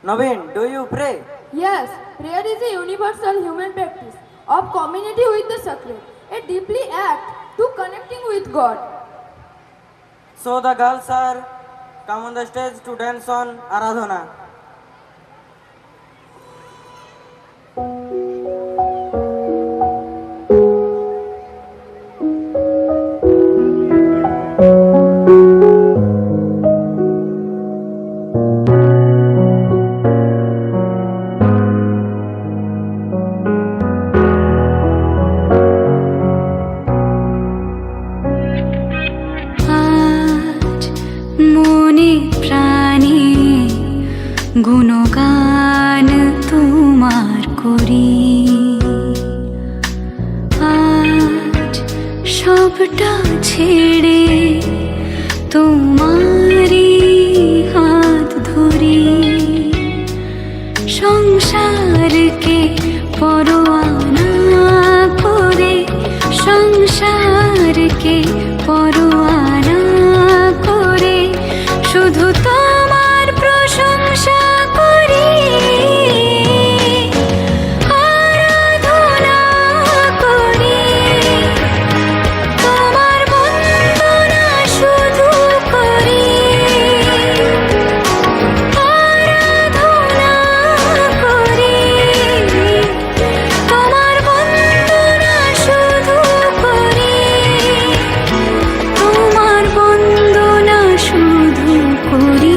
Naveen, do you pray? Yes, prayer is a universal human practice of community with the sacred, a deeply act to connecting with God. So the girls are come on the stage to dance on Aradhana. আজ মনে প্রাণে গুণগান তোমার করি, আজ সবটা ছেড়ে তোমারই হাত ধরি, সংসারকে পরোয়ানা করে, সংসারকে পরোয়ানা করে শুধু তোমার প্রশংসা করি, আরাধনা করি, তোমার বন্দনা শুধু করি, আরাধনা করি, তোমার বন্দনা শুধু করি, তোমার বন্দনা শুধু করি।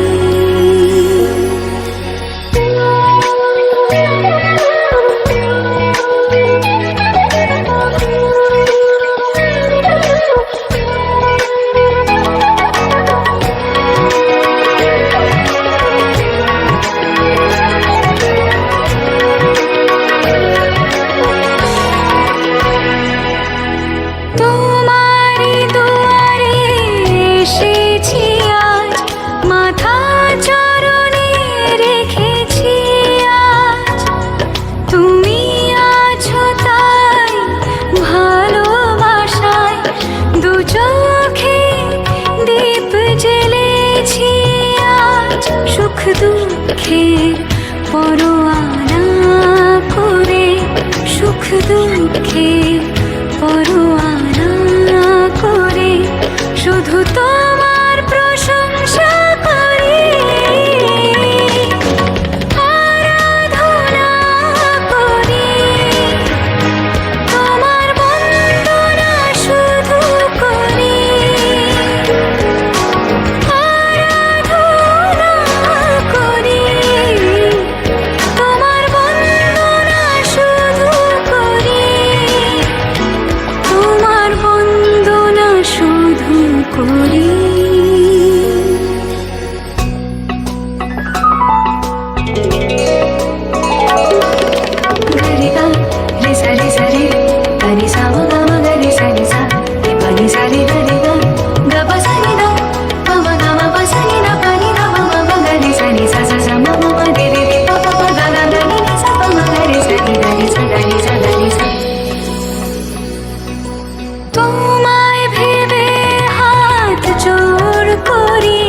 তোমারই দুয়ারে এসেছি আজ, মাথা চরণে রেখেছি আজ, তুমি আছো তাই ভালোবাসায় দু চোখে দীপ জ্বেলেছি আজ, সুখ দুঃখের পরোয়ানা করে, সুখ দুঃখের পরোয়ানা করে শুধু তোমার প্রশংসা করি, আরাধনা করি, তোমার বন্দনা শুধু করি, আরাধনা করি, তোমার বন্দনা শুধু করি, তোমার বন্দনা শুধু করি। গরে গা রে সা রে সা রে গরে সা মা গা মা গা রে সা রে সা রে পা নি সা রে গা রে গা গা পা সা নি দা পা মা গা মা পা সা নি দা পা নি দা মা মা গা রে সা নি সা সা সা মা মা মা রে রে রে পা পা পা গা গা গা নি সা পা মা গা রে সা নি দা রে সা দা রে সা দা রে সা। তোমায় ভেবে হাত জোড় করি,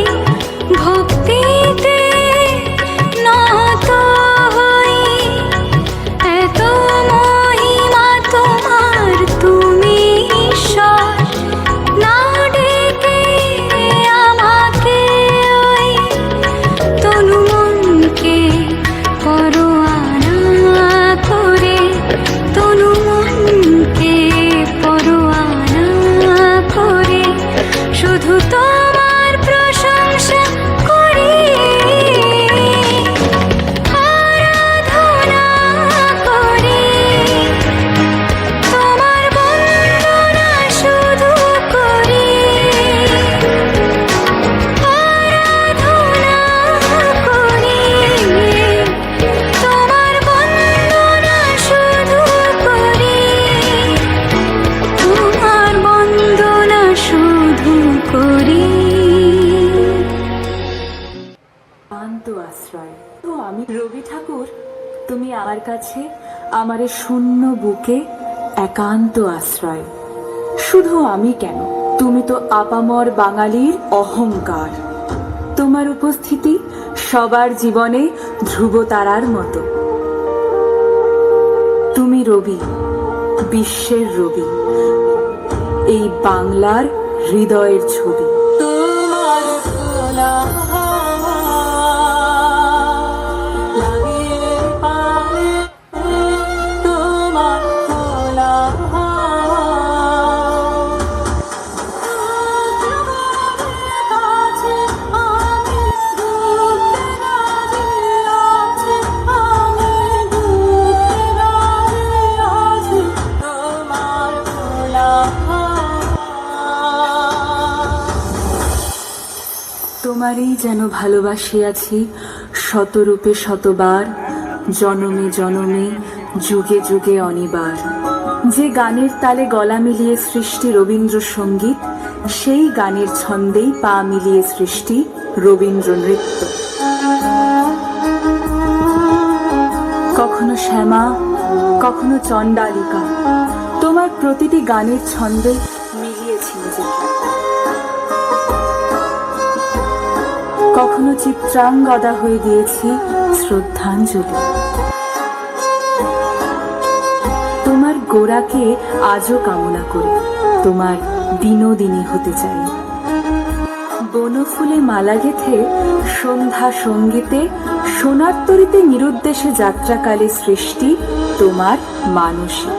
ভক্তিতে নত হই, এত মহিমা তোমার তুমি ঈশ্বর, না ডেকে আমাকে ওই তনু মনকে পরোয়ানা করে, তনু মনকে পরোয়ানা করে শুধু তোমার প্রশংসা করি, আরাধনা করি, তোমার বন্দনা শুধু করি, আরাধনা করি, তোমার বন্দনা শুধু করি, তোমার বন্দনা শুধু করি। একান্ত আশ্রয় তো আমি রবি ঠাকুর, তুমি আমার কাছে আমারে শূন্য বুকে একান্ত আশ্রয়। শুধু আমি কেন, তুমি তো আপামর বাঙালির অহংকার। তোমার উপস্থিতি সবার জীবনে ধ্রুবতারার মতো। তুমি রবি, বিশ্বের রবি, এই বাংলার হৃদয়ের ছবি। তোমার খোলা লাগিয়ে পারে, তোমার খোলা তোমারই যেন ভালোবাসিয়াছি শতরূপে শতবার, জনমে জনমে যুগে যুগে অনিবার। যে গানের তালে গলা মিলিয়ে সৃষ্টি রবীন্দ্রসঙ্গীত, সেই গানের ছন্দেই পা মিলিয়ে সৃষ্টি রবীন্দ্র নৃত্য। কখনো শ্যামা, কখনো চণ্ডালিকা, তোমার প্রতিটি গানের ছন্দে মিলিয়েছি নিজেকে। কখনো চিত্রাঙ্গদা হয়ে দিয়েছি শ্রদ্ধাঞ্জলি। তোমার গোড়াকে আজও কামনা করি, তোমার বিনোদিনী হতে চাই। বনফুলে মালা গেথে সন্ধ্যা সঙ্গীতে সোনার তরীতে নিরুদ্দেশে যাত্রাকালে সৃষ্টি তোমার মানসী।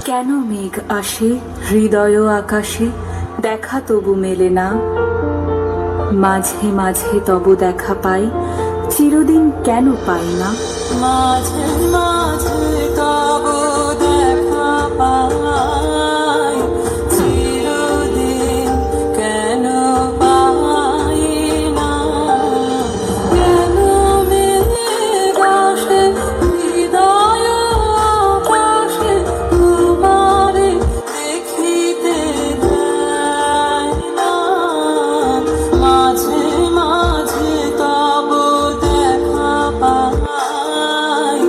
কেন মেঘ আসে হৃদয় আকাশে, দেখা তবু মেলে না, মাঝে মাঝে তব দেখা পাই, চিরদিন কেন পাই না। মাঝে মাঝে তব দেখা পাই, চিরদিন কেন পাই না। কেন মেঘ আসে হৃদয় আকাশে, তোমারে দেখিতে দেয় না। মাঝে মাঝে তব দেখা পাই,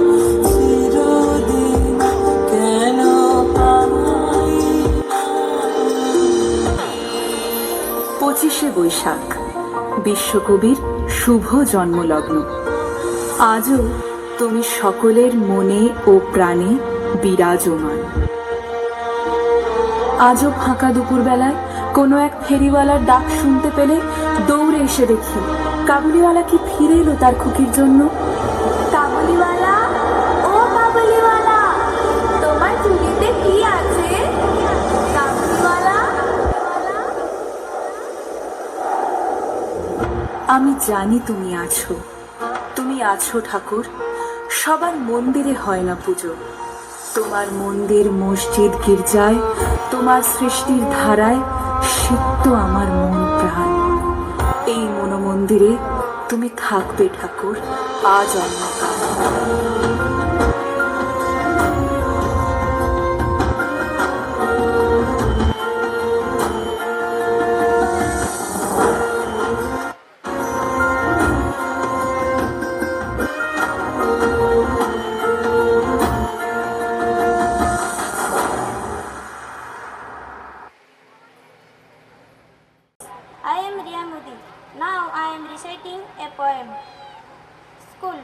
চিরদিন কেন পাই না। 25শে বৈশাখ, বিশ্বকবির শুভ জন্মলগ্ন। আজও তুমি সকলের মনে ও প্রাণে বিরাজমান। আজও ফাঁকা দুপুরবেলায় কোনো এক ফেরিওয়ালার ডাক শুনতে পেলে দৌড়ে এসে দেখি কাবুলিওয়ালা কি ফিরে এলো তার খুকির জন্য। কাবুলিওয়ালা, ও কাবুলিওয়ালা, তোমার ঝুলিতে কি আছে? কাবুলিওয়ালা। আমি জানি তুমি আছো, তুমি আছো ঠাকুর। সবার মন্দিরে হয় না পুজো, তোমার মন্দির মসজিদ গির্জায়, তোমার সৃষ্টির ধারায় সিক্ত আমার মন প্রাণ। এই মনোমন্দিরে তুমি থাকবে ঠাকুর আজ অন্যকাল। I am Riya Modi. Now I am reciting a poem. School.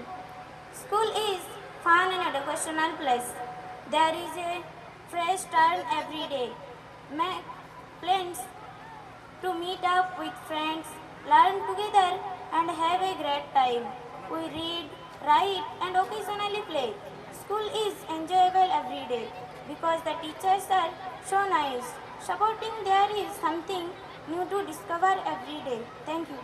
School is fun and educational place. There is a fresh start every day. Make plans to meet up with friends, learn together and have a great time. We read, write and occasionally play. School is enjoyable every day because the teachers are so nice. Supporting there is something new to discover every day. Thank you.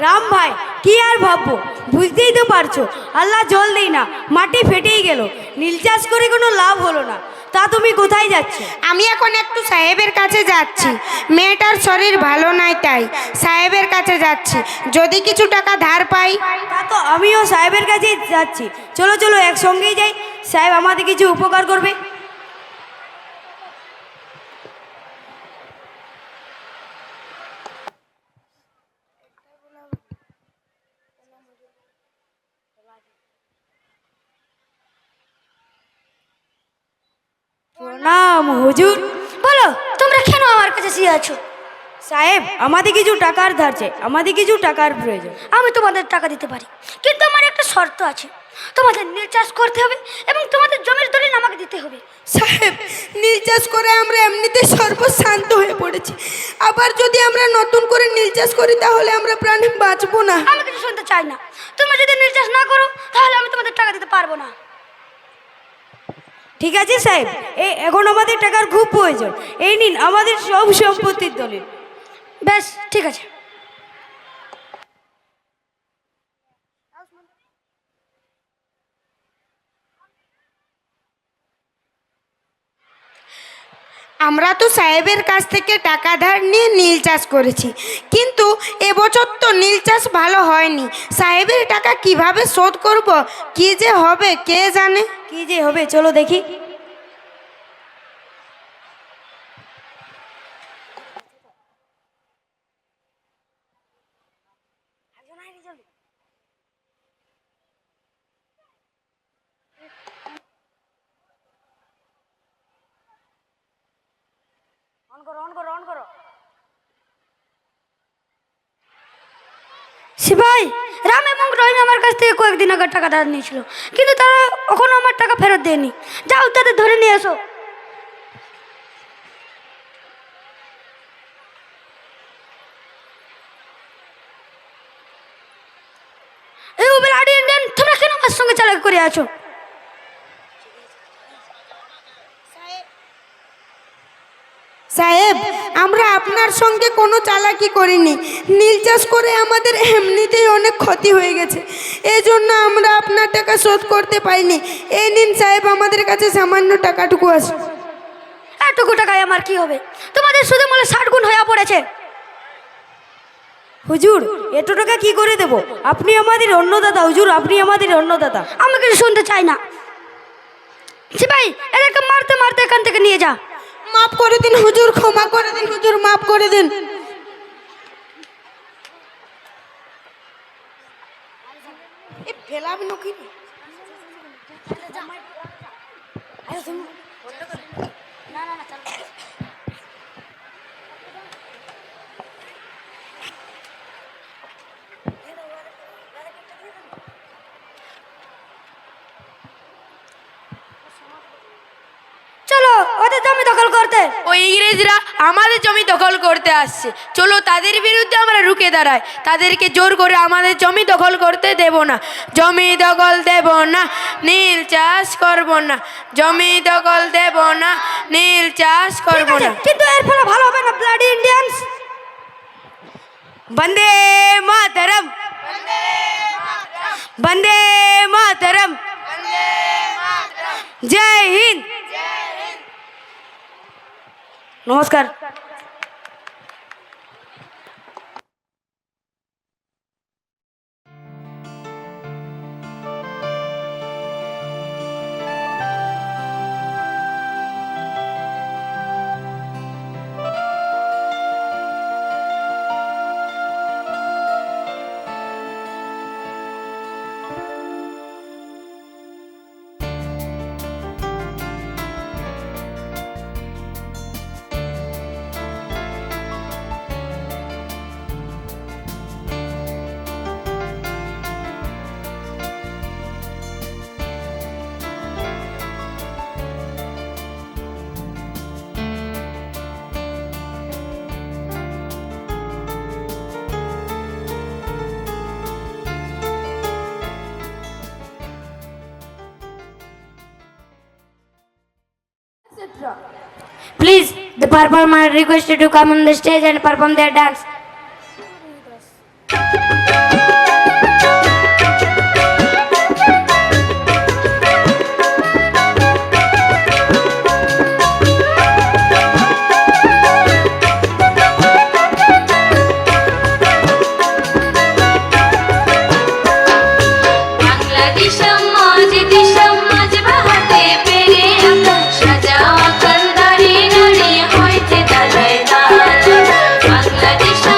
Ram ভাই, কি আর ভাববো, বুঝতেই তো পারছো আল্লাহ জল দেই না, মাটি ফেটেই গেল, নীল চাষ করে কোনো লাভ হলো না। তা তুমি কোথায় যাচ্ছ? আমি এখন একটু সাহেবের কাছে যাচ্ছি। মেয়েটার শরীর ভালো নাই, তাই সাহেবের কাছে যাচ্ছি, যদি কিছু টাকা ধার পাই। তা তো আমিও সাহেবের কাছেই যাচ্ছি। চলো চলো একসঙ্গেই যাই, সাহেব আমাদের কিছু উপকার করবে। প্রণাম হুজুর। বলো, তোমরা দাঁড়িয়ে আছো? সাহেব, আমাদের কিছু টাকার ধার চাই, আমাদের কিছু টাকার প্রয়োজন। আমি তোমাদের টাকা দিতে পারি, কিন্তু আমার একটা শর্ত আছে। তোমাদের নীল চাষ করতে হবে এবং তোমাদের জমির দলিল আমাকে দিতে হবে। সাহেব, নীল চাষ করে আমরা এমনিতে সর্বশান্ত হয়ে পড়েছি, আবার যদি আমরা নতুন করে নীল চাষ করি তাহলে আমরা প্রাণে বাঁচবো না। আমি কিছু শুনতে চাই না। তোমরা যদি নীল চাষ না করো তাহলে আমি তোমাদের টাকা দিতে পারবো না। ঠিক আছে সাহেব, এখন আমাদের টাকার খুব প্রয়োজন। এই নিন আমাদের সব সম্পত্তির দলিল। বেশ, ঠিক আছে। আমরা তো সাহেবের কাছ থেকে টাকা ধার নিয়ে নীল চাষ করেছি, কিন্তু এবছর তো নীল চাষ ভালো হয়নি। সাহেবের টাকা কিভাবে শোধ করব, কি যে হবে কে জানে। কি যে হবে চলো দেখি। সিপাই, রাম এবং রহিম আমার কাছ থেকে কয়েকদিন আগে টাকা ধার নিয়েছিল, কিন্তু তারা এখনো আমার টাকা ফেরত দেয়নি। যাও, তাদের ধরে নিয়ে এসো। এই ব্লাডি ইন্ডিয়ান, তোমরা কেন আমার সঙ্গে চালাকি করে আছো? সাহেব, আমরা আপনার সঙ্গে কোনো চালাকি করিনি। নীল চাষ করে আমাদের এমনিতেই অনেক ক্ষতি হয়ে গেছে, এই জন্য আমরা আপনার টাকা শোধ করতে পারিনি। এই নিন সাহেব, আমাদের কাছে সামান্য টাকাটুকু আছে। এটুকু টাকায় আমার কি হবে? তোমাদের শুধু মূল্য 60 গুণ হয়ে পড়েছে। হুজুর, এত টাকা কি করে দেব? আপনি আমাদের অন্নদাতা হুজুর, আপনি আমাদের অন্নদাতা। আমি কিছু শুনতে চাই না। সিপাই, এদেরকে মারতে মারতে এখান থেকে নিয়ে যা। মাফ করে দিন হুজুর, ক্ষমা করে দিন হুজুর, মাফ করে দিন। ফেলাবি নাকি? চলো ওদের জমি দখল করতে। ওই ইংরেজরা আমাদের জমি দখল করতে আসছে, চলো তাদের বিরুদ্ধে আমরা রুখে দাঁড়াই। তাদেরকে জোর করে আমাদের জমি দখল করতে দেব না, জমি দখল দেব না, নীল চাষ করব না, জমি দখল দেব না, নীল চাষ করব না। কিন্তু এর ফলে ভালো হবে না ব্লাডি ইন্ডিয়ান্স। বন্দে মাতরম, বন্দে মাতরম, জয় হিন্দ। নমস্কার। etc. Please, the performer are requested to come on the stage and perform their dance. Bangladesh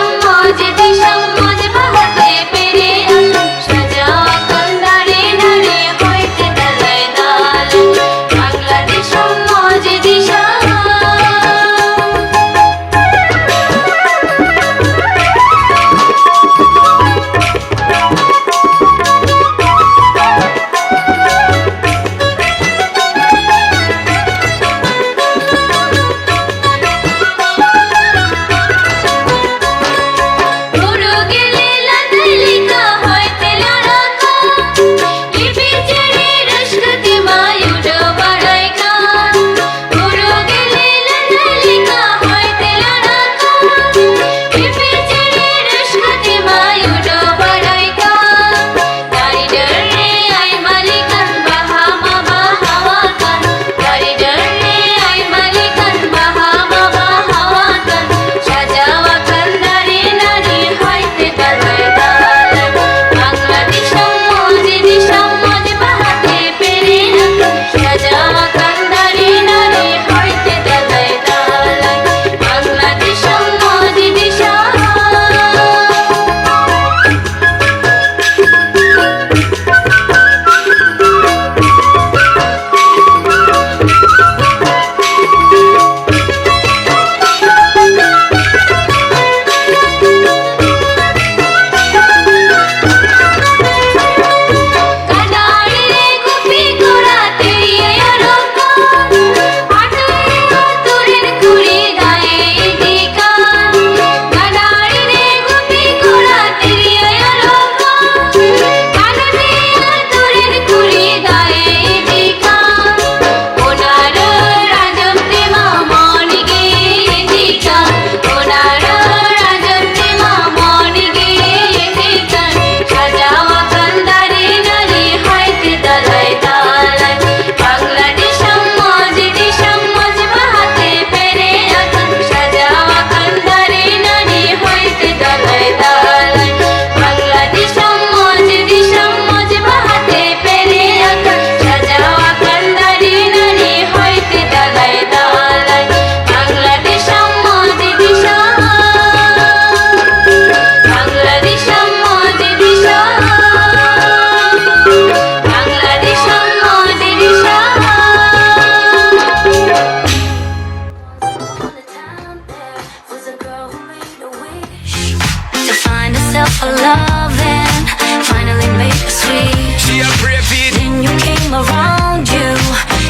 for love and finally make it sweet. She a brave it. Then you came around, you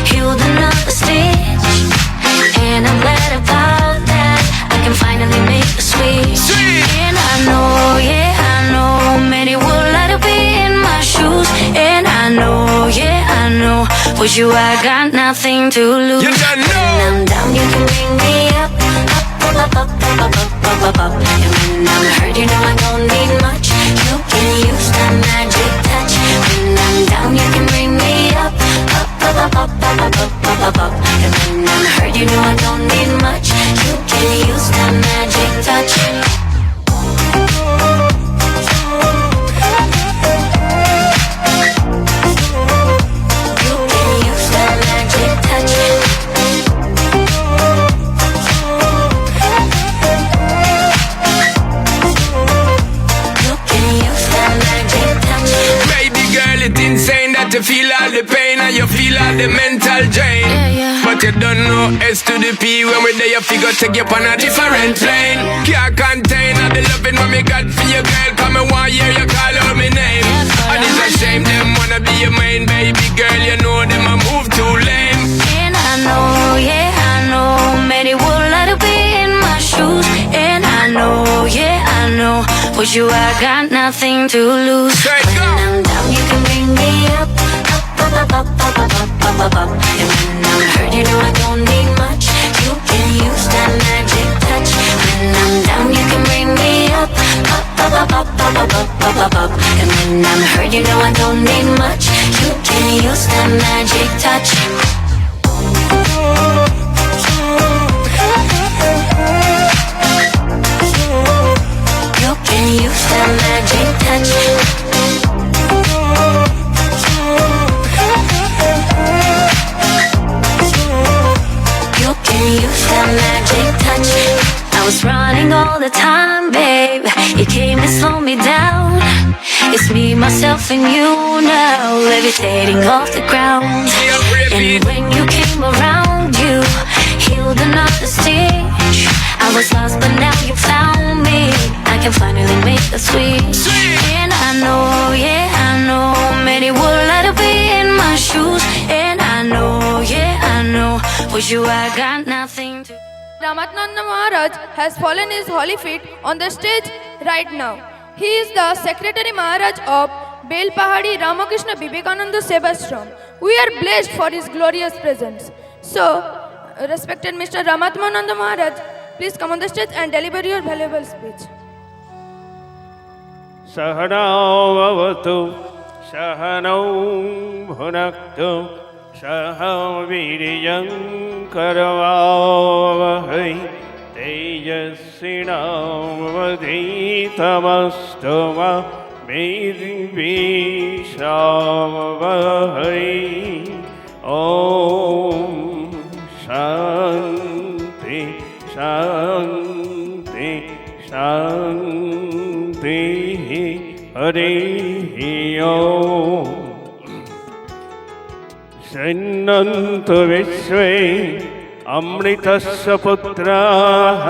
healed another stitch. And I'm glad about that, I can finally make it sweet. Sweet. And I know, yeah, I know, many would like to be in my shoes. And I know, yeah, I know, with you I got nothing to lose. You don't know. When I'm down, you can bring me up, up, up, up, up, up, up, up, up. And when I'm hurt, you know I don't need much. You can use that magic touch. When I'm down, you can bring me up, up, up, up, up, up, up, up, up, up. And when I'm hurt, you know I don't need much. You can use that magic touch. You can use that magic touch. You can use that magic touch. Baby girl, it's insane that you feel all the pain and you feel all the mental drain. Yeah, yeah. But you don't know S to the P. When we're there, you figure take you on a different plane. Can't contain all the loving what me got for you, girl. Come and one year you call out my name. And it's a shame them wanna be your main baby girl. You know them a move too lame. And I know, yeah, I know, many would like to be in my shoes. And I know, yeah, I know, with you I got nothing to lose. Straight When go. I'm down, you can bring me up, up, up, up, up, up, up, up, up, up. And when I'm hurt, you know I don't need much. You can use that magic touch. When I'm down, you can bring me up, up, up, up, up, up, up, up, up, up. And when I'm hurt, you know I don't need much. You can use that magic touch. You can use that magic touch. You can use that magic touch. I was running all the time, babe. You came and slowed me down. It's me, myself, and you now, levitating off the ground. She a brave And it. when you came around, you healed another stitch. I was lost, but now you found me. I can finally make the switch. Sweet. And I know, yeah, I know, many would like to be in my shoes. And I know, yeah, I know, with you I got nothing to. Ramatnanda Maharaj has fallen his holy feet on the stage right now. He is the Secretary Maharaj of Belpahadi Ramakrishna Vivekananda Sevashram. We are blessed for his glorious presence. So, respected Mr. Ramatnanda Maharaj, please come on the stage and deliver your valuable speech. सहनावतु सहनौ भुनक्तु सह वीर्यङ्करवावहै तेजस्विनावधीतमस्तु मा विद्विषावहै ॐ शान्ति शान्ति शान्तिः हरिः ओम् शृण्वन्तु विश्वे अमृतस्य पुत्राः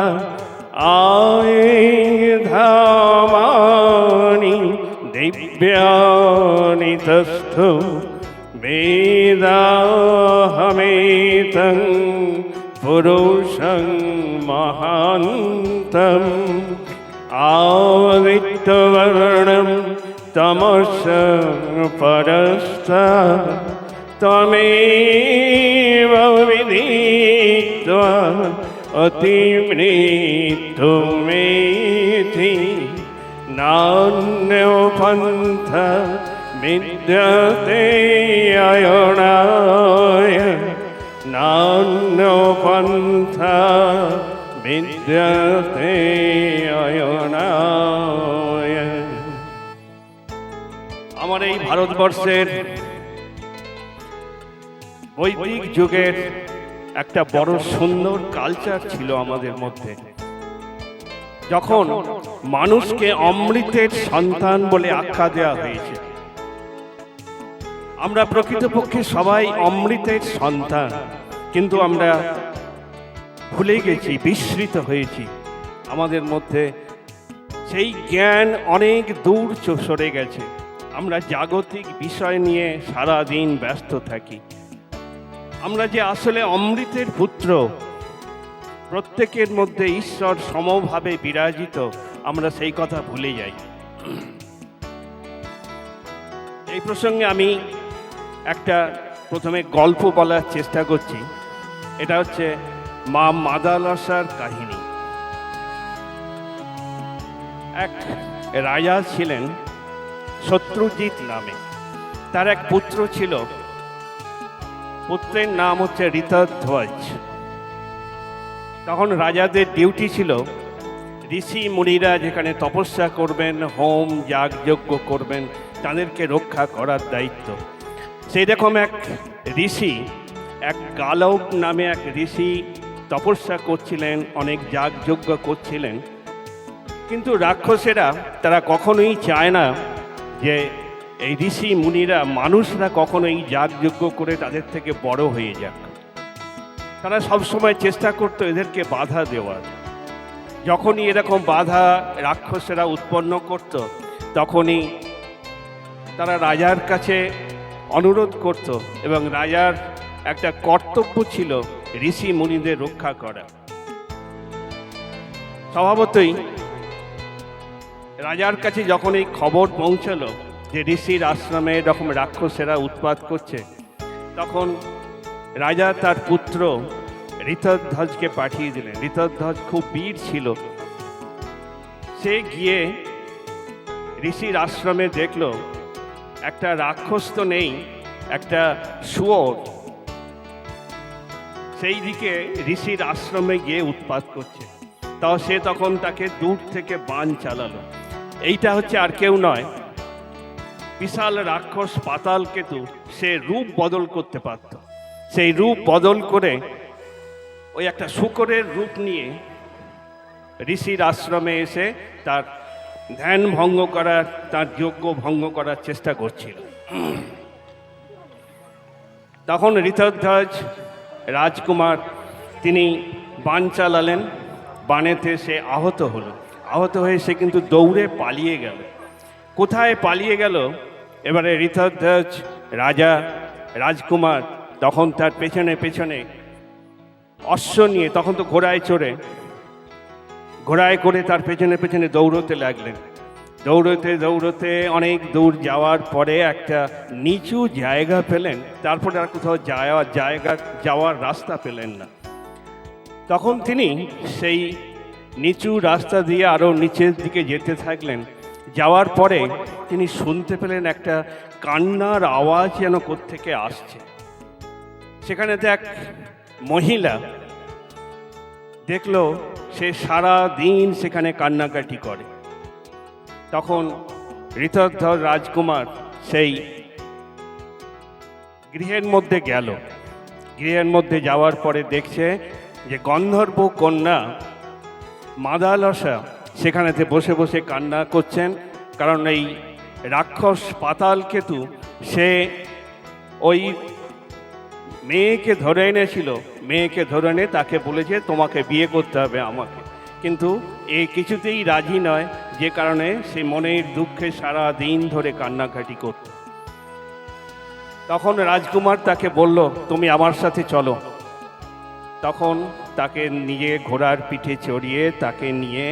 आयुधामानि दिव्यानि तस्थु वेदाहमेतं पुरुषं महान्तम् आदित्यवर्णं तमस परस्तात् त्वमेव विदित्वा अतिमृत्युमेति नान्यो पन्थ विद्यते अयनाय नान्यो पन्थ विद्यते अयनाय। আমার এই ভারতবর্ষের বৈদিক যুগের একটা বড় সুন্দর কালচার ছিল আমাদের মধ্যে। যখন মানুষকে অমৃতের সন্তান বলে আখ্যা দেওয়া হয়েছে, আমরা প্রকৃতপক্ষে সবাই অমৃতের সন্তান, কিন্তু আমরা ভুলে গেছি, বিস্মৃত হয়েছি। আমাদের মধ্যে সেই জ্ঞান অনেক দূর সরে গেছে। আমরা জাগতিক বিষয় নিয়ে সারা দিন ব্যস্ত থাকি। আমরা যে আসলে অমৃতের পুত্র, প্রত্যেকের মধ্যে ঈশ্বর সমভাবে বিরাজিত, আমরা সেই কথা ভুলে যাই। এই প্রসঙ্গে আমি একটা প্রথমে গল্প বলার চেষ্টা করছি। এটা হচ্ছে মা মাদালসার কাহিনী। এক রাজা ছিলেন শত্রুজিৎ নামে। তার এক পুত্র ছিল, পুত্রের নাম হচ্ছে ঋতধ্বজ। তখন রাজাদের ডিউটি ছিল ঋষি মুনিরা যেখানে তপস্যা করবেন, হোম যাগযজ্ঞ করবেন, তাদেরকে রক্ষা করার দায়িত্ব। সেই রকম এক ঋষি, এক গালব নামে এক ঋষি তপস্যা করছিলেন, অনেক যাগযজ্ঞ করছিলেন। কিন্তু রাক্ষসেরা তারা কখনোই চায় না যে এই ঋষি মুনিরা, মানুষরা কখনোই যাগযজ্ঞ করে তাদের থেকে বড় হয়ে যাক। তারা সবসময় চেষ্টা করতো এদেরকে বাধা দেওয়ার। যখনই এরকম বাধা রাক্ষসেরা উৎপন্ন করত, তখনই তারা রাজার কাছে অনুরোধ করত, এবং রাজার একটা কর্তব্য ছিল ঋষি মুনিদের রক্ষা করা। স্বভাবতই রাজার কাছে যখন এই খবর পৌঁছালো যে ঋষির আশ্রমে এরকম রাক্ষসেরা উৎপাত করছে, তখন রাজা তার পুত্র ঋতধ্বজকে পাঠিয়ে দিলেন। ঋতধ্বজ খুব বীর ছিল। সে গিয়ে ঋষির আশ্রমে দেখলো একটা রাক্ষস তো নেই, একটা শুয়োর সেই দিকে ঋষির আশ্রমে গিয়ে উৎপাত করছে। তাও সে তখন তাকে দূর থেকে বাণ চালালো। এইটা হচ্ছে আর কেউ নয়, বিশাল রাক্ষস পাতালকেতু। সে রূপ বদল করতে পারত। সেই রূপ বদল করে ওই একটা শূকরের রূপ নিয়ে ঋষির আশ্রমে এসে তার ধ্যান ভঙ্গ করার, তার যজ্ঞ ভঙ্গ করার চেষ্টা করছিল। তখন ঋতধ্বজ রাজকুমার তিনি বাণ চালালেন। বাণেতে সে আহত হলো। আহত হয়ে সে কিন্তু দৌড়ে পালিয়ে গেল। কোথায় পালিয়ে গেল? এবারে ঋতধ্বজ রাজকুমার তখন তার পেছনে পেছনে অশ্ব নিয়ে, তখন তো ঘোড়ায় চড়ে, ঘোড়ায় করে তার পেছনে পেছনে দৌড়তে লাগলেন। দৌড়তে দৌড়তে অনেক দূর যাওয়ার পরে একটা নিচু জায়গা পেলেন। তারপরে আর কোথাও যাওয়ার রাস্তা পেলেন না। তখন তিনি সেই নিচু রাস্তা দিয়ে আরও নিচের দিকে যেতে থাকলেন। যাওয়ার পরে তিনি শুনতে পেলেন একটা কান্নার আওয়াজ যেন কোত্থেকে আসছে। সেখানেতে এক মহিলা দেখলো, সে সারা দিন সেখানে কান্নাকাটি করে। তখন ঋতধ্বজ রাজকুমার সেই গৃহের মধ্যে গেল। গৃহের মধ্যে যাওয়ার পরে দেখছে যে গন্ধর্ব কন্যা মাদালসা সেখানেতে বসে বসে কান্না করছেন। কারণ এই রাক্ষস পাতালকেতু সে ওই মেয়েকে ধরে এনেছিল। মেয়েকে ধরে এনে তাকে বলেছে তোমাকে বিয়ে করতে হবে আমাকে, কিন্তু এ কিছুতেই রাজি নয়, যে কারণে সে মনের দুঃখে সারা দিন ধরে কান্নাকাটি করত। তখন রাজকুমার তাকে বলল, তুমি আমার সাথে চলো। তখন তাকে নিজে ঘোড়ার পিঠে চড়িয়ে তাকে নিয়ে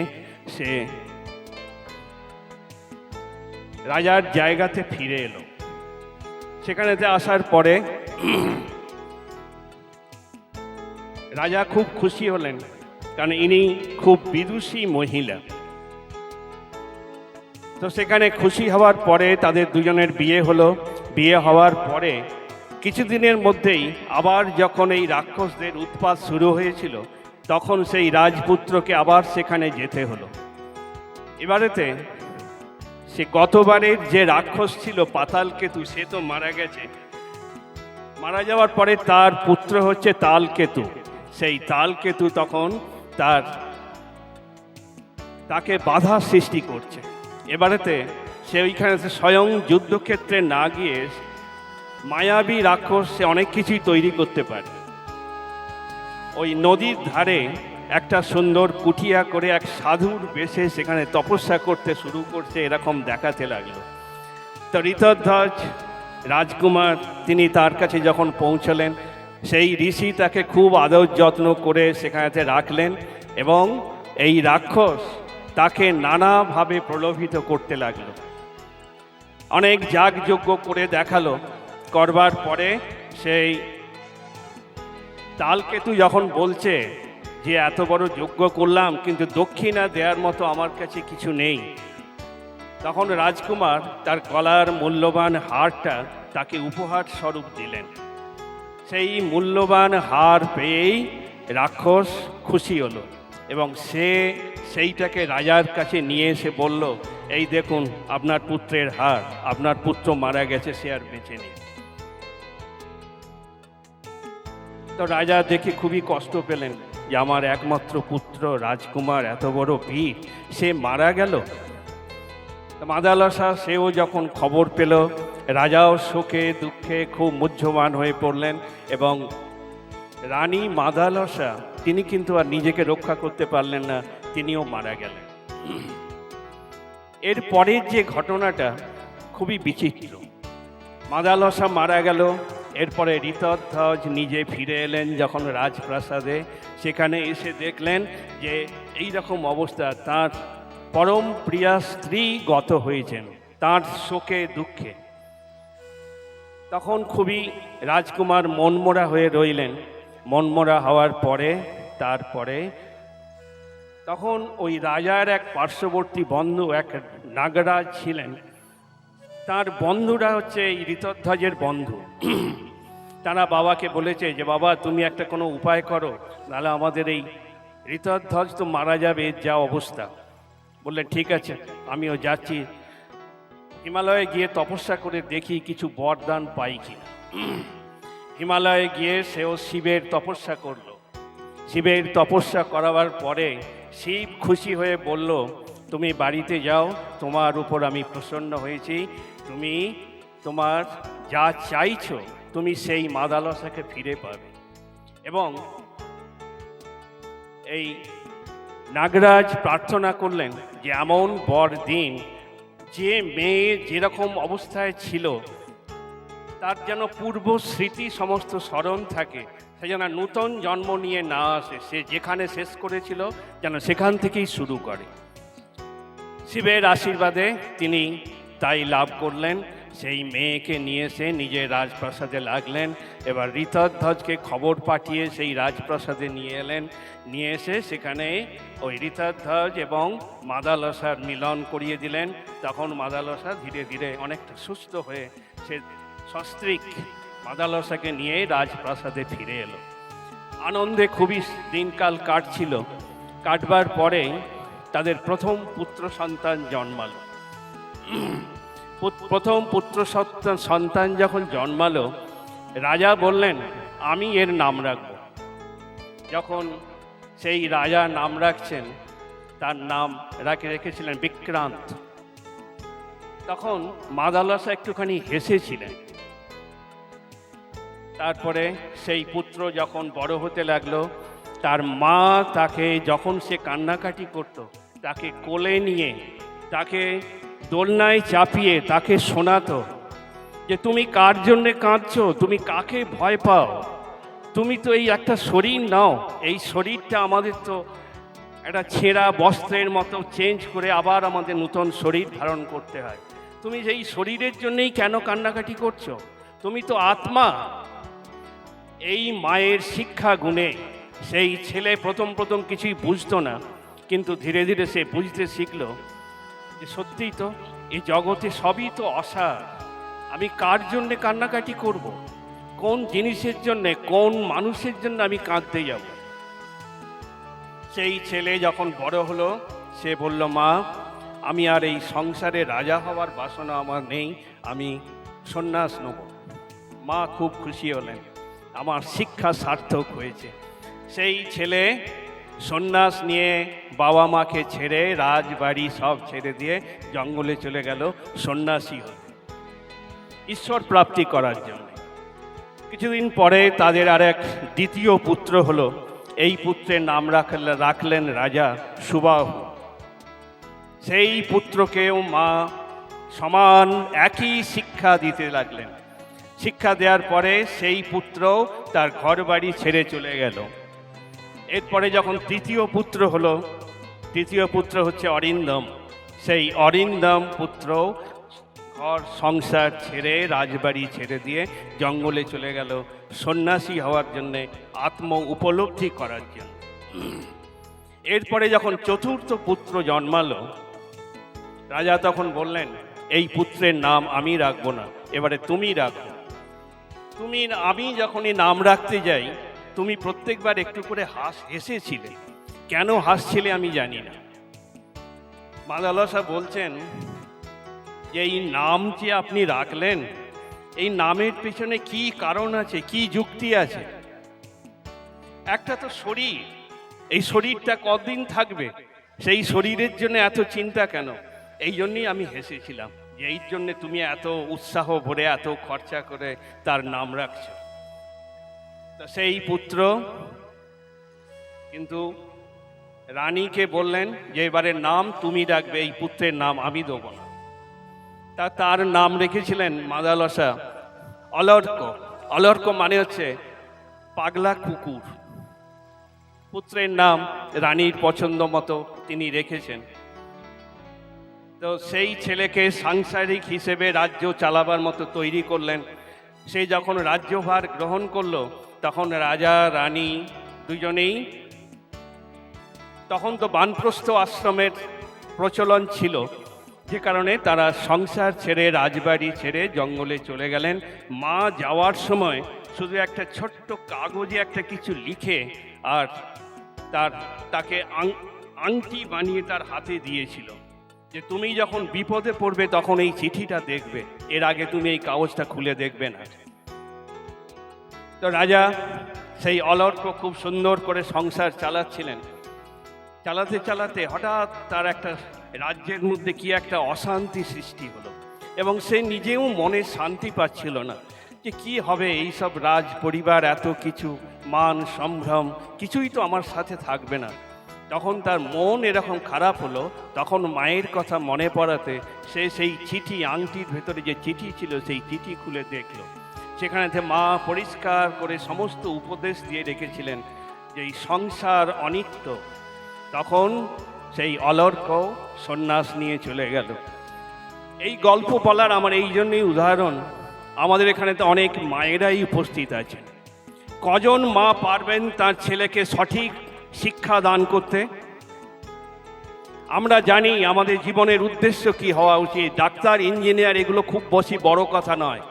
সে রাজার জায়গাতে ফিরে এলো। সেখানেতে আসার পরে রাজা খুব খুশি হলেন, কারণ ইনি খুব বিদুষী মহিলা। তো সেখানে খুশি হওয়ার পরে তাদের দুজনের বিয়ে হলো। বিয়ে হওয়ার পরে কিছুদিনের মধ্যেই আবার যখন এই রাক্ষসদের উৎপাত শুরু হয়েছিল, তখন সেই রাজপুত্রকে আবার সেখানে যেতে হলো। এবারেতে সে গতবারের যে রাক্ষস ছিল পাতালকেতু, সে তো মারা গেছে। মারা যাওয়ার পরে তার পুত্র হচ্ছে তালকেতু। সেই তালকেতু তখন তাকে বাধা সৃষ্টি করছে। এবারেতে সে ওইখানে স্বয়ং যুদ্ধক্ষেত্রে না গিয়ে মায়াবী রাক্ষস, সে অনেক কিছুই তৈরি করতে পারে। ওই নদীর ধারে একটা সুন্দর কুঠিয়া করে এক সাধুর বেশে সেখানে তপস্যা করতে শুরু করছে, এরকম দেখাতে লাগলো। তো ঋতধ্বজ রাজকুমার তিনি তার কাছে যখন পৌঁছলেন, সেই ঋষি তাকে খুব আদর যত্ন করে সেখানেতে রাখলেন এবং এই রাক্ষস তাকে নানাভাবে প্রলোভিত করতে লাগলো। অনেক যাগযজ্ঞ করে দেখালো, করবার পরে সেই তালকেতু যখন বলছে যে এত বড় যজ্ঞ করলাম কিন্তু দক্ষিণা দেওয়ার মতো আমার কাছে কিছু নেই, তখন রাজকুমার তার গলার মূল্যবান হারটা তাকে উপহার স্বরূপ দিলেন। সেই মূল্যবান হার পেয়েই রাক্ষস খুশি হলো এবং সে সেইটাকে রাজার কাছে নিয়ে এসে বলল, এই দেখুন আপনার পুত্রের হার, আপনার পুত্র মারা গেছে, সে আর বেঁচে নেই। তো রাজা দেখে খুবই কষ্ট পেলেন যে আমার একমাত্র পুত্র রাজকুমার এত বড় বীর, সে মারা গেল। মাদালসা সেও যখন খবর পেল, রাজাও শোকে দুঃখে খুব মুহ্যমান হয়ে পড়লেন এবং রানী মাদালসা তিনি কিন্তু আর নিজেকে রক্ষা করতে পারলেন না, তিনিও মারা গেলেন। এর পরের যে ঘটনাটা খুবই বিচিত্র। মাদালসা মারা গেল, এরপরে ঋতধ্বজ নিজে ফিরে এলেন যখন রাজপ্রাসাদে, সেখানে এসে দেখলেন যে এই রকম অবস্থা, তার পরম প্রিয়া স্ত্রী গত হয়েছেন, তার শোকে দুঃখে। তখন খুবই রাজকুমার মনমরা হয়ে রইলেন। মনমরা হওয়ার পরে তারপরে তখন ওই রাজার এক পার্শ্ববর্তী বন্ধু, এক নাগরাজ ছিলেন, তার বন্ধুরা হচ্ছে এই ঋতধ্বজের বন্ধু। তারা বাবাকে বলেছে যে বাবা তুমি একটা কোনো উপায় করো, নাহলে আমাদের এই ঋতধ্বজ তো মারা যাবে, এর যা অবস্থা। বললেন ঠিক আছে, আমিও যাচ্ছি, হিমালয়ে গিয়ে তপস্যা করে দেখি কিছু বরদান পাই কিনা। হিমালয়ে গিয়ে সেও শিবের তপস্যা করলো। শিবের তপস্যা করাবার পরে শিব খুশি হয়ে বলল, তুমি বাড়িতে যাও, তোমার উপর আমি প্রসন্ন হয়েছি, তুমি তোমার যা চাইছো তুমি সেই মাদালসাকে ফিরে পাবে। এবং এই নাগরাজ প্রার্থনা করলেন যে এমন বর দিন যে মেয়ে যেরকম অবস্থায় ছিল তার যেন পূর্ব স্মৃতি সমস্ত স্মরণ থাকে, সে যেন নূতন জন্ম নিয়ে না আসে, সে যেখানে শেষ করেছিল যেন সেখান থেকেই শুরু করে। শিবের আশীর্বাদে তিনি তাই লাভ করলেন। সেই মেয়েকে নিয়ে এসে নিজের রাজপ্রাসাদে লাগলেন। এবার ঋতধ্বজকে খবর পাঠিয়ে সেই রাজপ্রাসাদে নিয়ে এলেন। নিয়ে এসে সেখানে ওই ঋতধ্বজ এবং মাদালসার মিলন করিয়ে দিলেন। তখন মাদালসা ধীরে ধীরে অনেকটা সুস্থ হয়ে সে সস্ত্রীক মাদালসাকে নিয়ে রাজপ্রাসাদে ফিরে এলো। আনন্দে খুবই দিনকাল কাটছিল। কাটবার পরে তাদের প্রথম পুত্র সন্তান জন্মালো। প্রথম পুত্র সন্তান যখন জন্মালো, রাজা বললেন আমি এর নাম রাখব। যখন সেই রাজা নাম রাখছেন, তার নাম রেখেছিলেন বিক্রান্ত। তখন মাদালসা একটুখানি হেসেছিলেন। তারপরে সেই পুত্র যখন বড় হতে লাগলো, তার মা তাকে যখন সে কান্নাকাটি করত, তাকে কোলে নিয়ে তাকে দোলনায় চাপিয়ে তাকে শোনাতো যে তুমি কার জন্যে কাঁদছো, তুমি কাকে ভয় পাও, তুমি তো এই একটা শরীর নাও, এই শরীরটা আমাদের তো একটা ছেঁড়া বস্ত্রের মতো চেঞ্জ করে আবার আমাদের নূতন শরীর ধারণ করতে হয়, তুমি এই শরীরের জন্যেই কেন কান্নাকাটি করছো, তুমি তো আত্মা। এই মায়ের শিক্ষা গুণে সেই ছেলে প্রথম কিছুই বুঝতো না, কিন্তু ধীরে ধীরে সে বুঝতে শিখলো যে সত্যিই তো এই জগতে সবই তো অসার, আমি কার জন্যে কান্নাকাটি করব, কোন জিনিসের জন্যে, কোন মানুষের জন্য আমি কাঁদতে যাব। সেই ছেলে যখন বড় হলো, সে বলল মা আমি আর এই সংসারে রাজা হওয়ার বাসনা আমার নেই, আমি সন্ন্যাস নেব। মা খুব খুশি হলেন, আমার শিক্ষা সার্থক হয়েছে। সেই ছেলে সন্ন্যাস নিয়ে বাবা মাকে ছেড়ে রাজবাড়ি সব ছেড়ে দিয়ে জঙ্গলে চলে গেল সন্ন্যাসী হতে, ঈশ্বর প্রাপ্তি করার জন্য। কিছুদিন পরে তাদের আর এক দ্বিতীয় পুত্র হলো। এই পুত্রের নাম রাখলেন রাজা সুবাহু। সেই পুত্রকেও মা সমান একই শিক্ষা দিতে লাগলেন। শিক্ষা দেওয়ার পরে সেই পুত্র তার ঘর বাড়ি ছেড়ে চলে গেল। এরপরে যখন তৃতীয় পুত্র হচ্ছে অরিন্দম। সেই অরিন্দম পুত্র ঘর সংসার ছেড়ে রাজবাড়ি ছেড়ে দিয়ে জঙ্গলে চলে গেল সন্ন্যাসী হওয়ার জন্যে, আত্ম উপলব্ধি করার জন্য। এরপরে যখন চতুর্থ পুত্র জন্মালো, রাজা তখন বললেন, এই পুত্রের নাম আমি রাখবো না, এবারে তুমি রাখো। আমি যখনই নাম রাখতে যাই, তুমি প্রত্যেকবার একটু করে হেসেছিলে। কেন হাসছিলে আমি জানি না। মাদালসা বলছেন যে এই নাম যে আপনি রাখলেন, এই নামের পেছনে কি কারণ আছে, কি যুক্তি আছে? একটা তো শরীর, এই শরীরটা কতদিন থাকবে, সেই শরীরের জন্য এত চিন্তা কেন? এই জন্যই আমি হেসেছিলাম যে এই জন্যে তুমি এত উৎসাহ ভরে এত খরচা করে তার নাম রাখছো। তো সেই পুত্র কিন্তু রানীকে বললেন যে এবারে নাম তুমি রাখবে, এই পুত্রের নাম আমি দেবো না। তার নাম রেখেছিলেন মাদালসা অলর্ক। অলর্ক মানে হচ্ছে পাগলা কুকুর। পুত্রের নাম রানীর পছন্দ মতো তিনি রেখেছেন। তো সেই ছেলেকে সাংসারিক হিসেবে রাজ্য চালাবার মতো তৈরি করলেন। সে যখন রাজ্যভার গ্রহণ করলো, তখন রাজা রানী দুজনেই, তখন তো বানপ্রস্থ আশ্রমের প্রচলন ছিল, যে কারণে তারা সংসার ছেড়ে রাজবাড়ি ছেড়ে জঙ্গলে চলে গেলেন। মা যাওয়ার সময় শুধু একটা ছোট্ট কাগজে একটা কিছু লিখে আর তাকে আংটি বানিয়ে তার হাতে দিয়েছিল, যে তুমি যখন বিপদে পড়বে তখন এই চিঠিটা দেখবে, এর আগে তুমি এই কাগজটা খুলে দেখবে না। তো রাজা সেই অলর্ক খুব সুন্দর করে সংসার চালাচ্ছিলেন। চালাতে চালাতে হঠাৎ তার একটা রাজ্যের মধ্যে কি একটা অশান্তি সৃষ্টি হলো, এবং সে নিজেও মনে শান্তি পাচ্ছিল না যে কি হবে, এইসব রাজ পরিবার, এত কিছু মান সম্ভ্রম, কিছুই তো আমার সাথে থাকবে না। তখন তার মন এরকম খারাপ হলো, তখন মায়ের কথা মনে পড়াতে সে সেই চিঠি, আংটির ভেতরে যে চিঠি ছিল সেই চিঠি খুলে দেখল। সেখানে মা পরিষ্কার করে সমস্ত উপদেশ দিয়ে রেখেছিলেন যে এই সংসার অনিত্য। তখন সেই অলর্ক সন্ন্যাস নিয়ে চলে গেল। এই গল্প বলার আমার এই জন্যই উদাহরণ, আমাদের এখানে তো অনেক মায়েরাই উপস্থিত আছেন। কজন মা পারবেন তার ছেলেকে সঠিক শিক্ষা দান করতে? আমরা জানি আমাদের জীবনের উদ্দেশ্য কি হওয়া উচিত। ডাক্তার, ইঞ্জিনিয়ার এগুলো খুব বেশি বড় কথা নয়।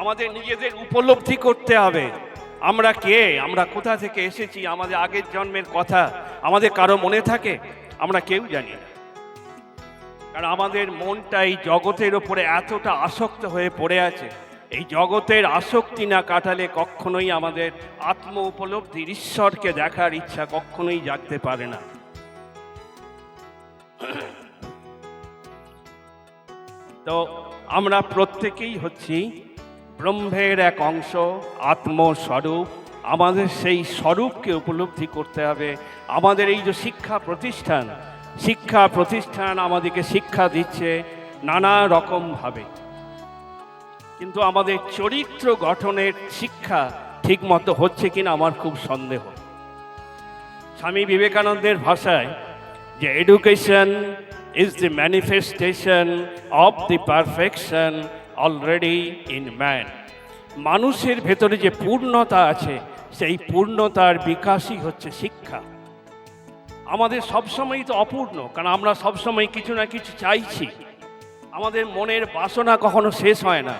আমাদের নিজেদের উপলব্ধি করতে হবে আমরা কে, আমরা কোথা থেকে এসেছি, আমাদের আগের জন্মের কথা আমাদের কারো মনে থাকে? আমরা কেউ জানি না। কারণ আমাদের মনটা এই জগতের ওপরে এতটা আসক্ত হয়ে পড়ে আছে, এই জগতের আসক্তি না কাটালে কখনোই আমাদের আত্ম উপলব্ধির, ঈশ্বরকে দেখার ইচ্ছা কখনোই জাগতে পারে না। তো আমরা প্রত্যেকেই হচ্ছি ব্রহ্মের এক অংশ, আত্মস্বরূপ। আমাদের সেই স্বরূপকে উপলব্ধি করতে হবে। আমাদের এই যে শিক্ষা প্রতিষ্ঠান আমাদেরকে শিক্ষা দিচ্ছে নানা রকমভাবে, কিন্তু আমাদের চরিত্র গঠনের শিক্ষা ঠিকমতো হচ্ছে কিনা আমার খুব সন্দেহ। স্বামী বিবেকানন্দের ভাষায় যে education is the manifestation of the perfection already in man. মানুষের ভেতরে যে পূর্ণতা আছে, সেই পূর্ণতার বিকাশই হচ্ছে শিক্ষা। আমাদের সবসময়ই তো অপূর্ণ, কারণ আমরা সবসময় কিছু না কিছু চাইছি। আমাদের মনের বাসনা কখনো শেষ হয় না।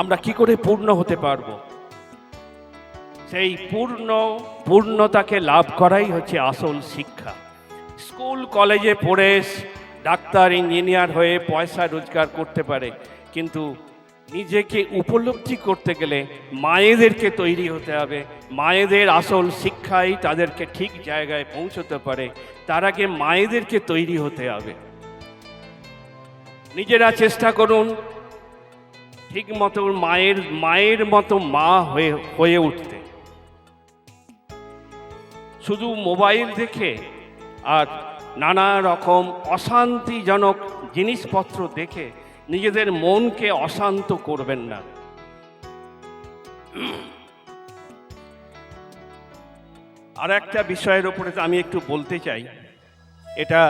আমরা কি করে পূর্ণ হতে পারবো? সেই পূর্ণতাকে লাভ করাই হচ্ছে আসল শিক্ষা। স্কুল কলেজে পড়ে ডাক্তার, ইঞ্জিনিয়ার হয়ে পয়সা রোজগার করতে পারে, কিন্তু নিজেকে উপলব্ধি করতে গেলে মায়েদেরকে তৈরি হতে হবে। মায়েদের আসল শিক্ষাই তাদেরকে ঠিক জায়গায় পৌঁছতে পারে। তার আগে মায়েদেরকে তৈরি হতে হবে। নিজেরা চেষ্টা করুন ঠিক মতো মায়ের মতো মা হয়ে উঠতে। শুধু মোবাইল দেখে আর নানা রকম অশান্তিজনক জিনিসপত্র দেখে নিজেদের মনকে অশান্ত করবেন না। আর একটা বিষয়ের উপরে আমি একটু বলতে চাই, এটা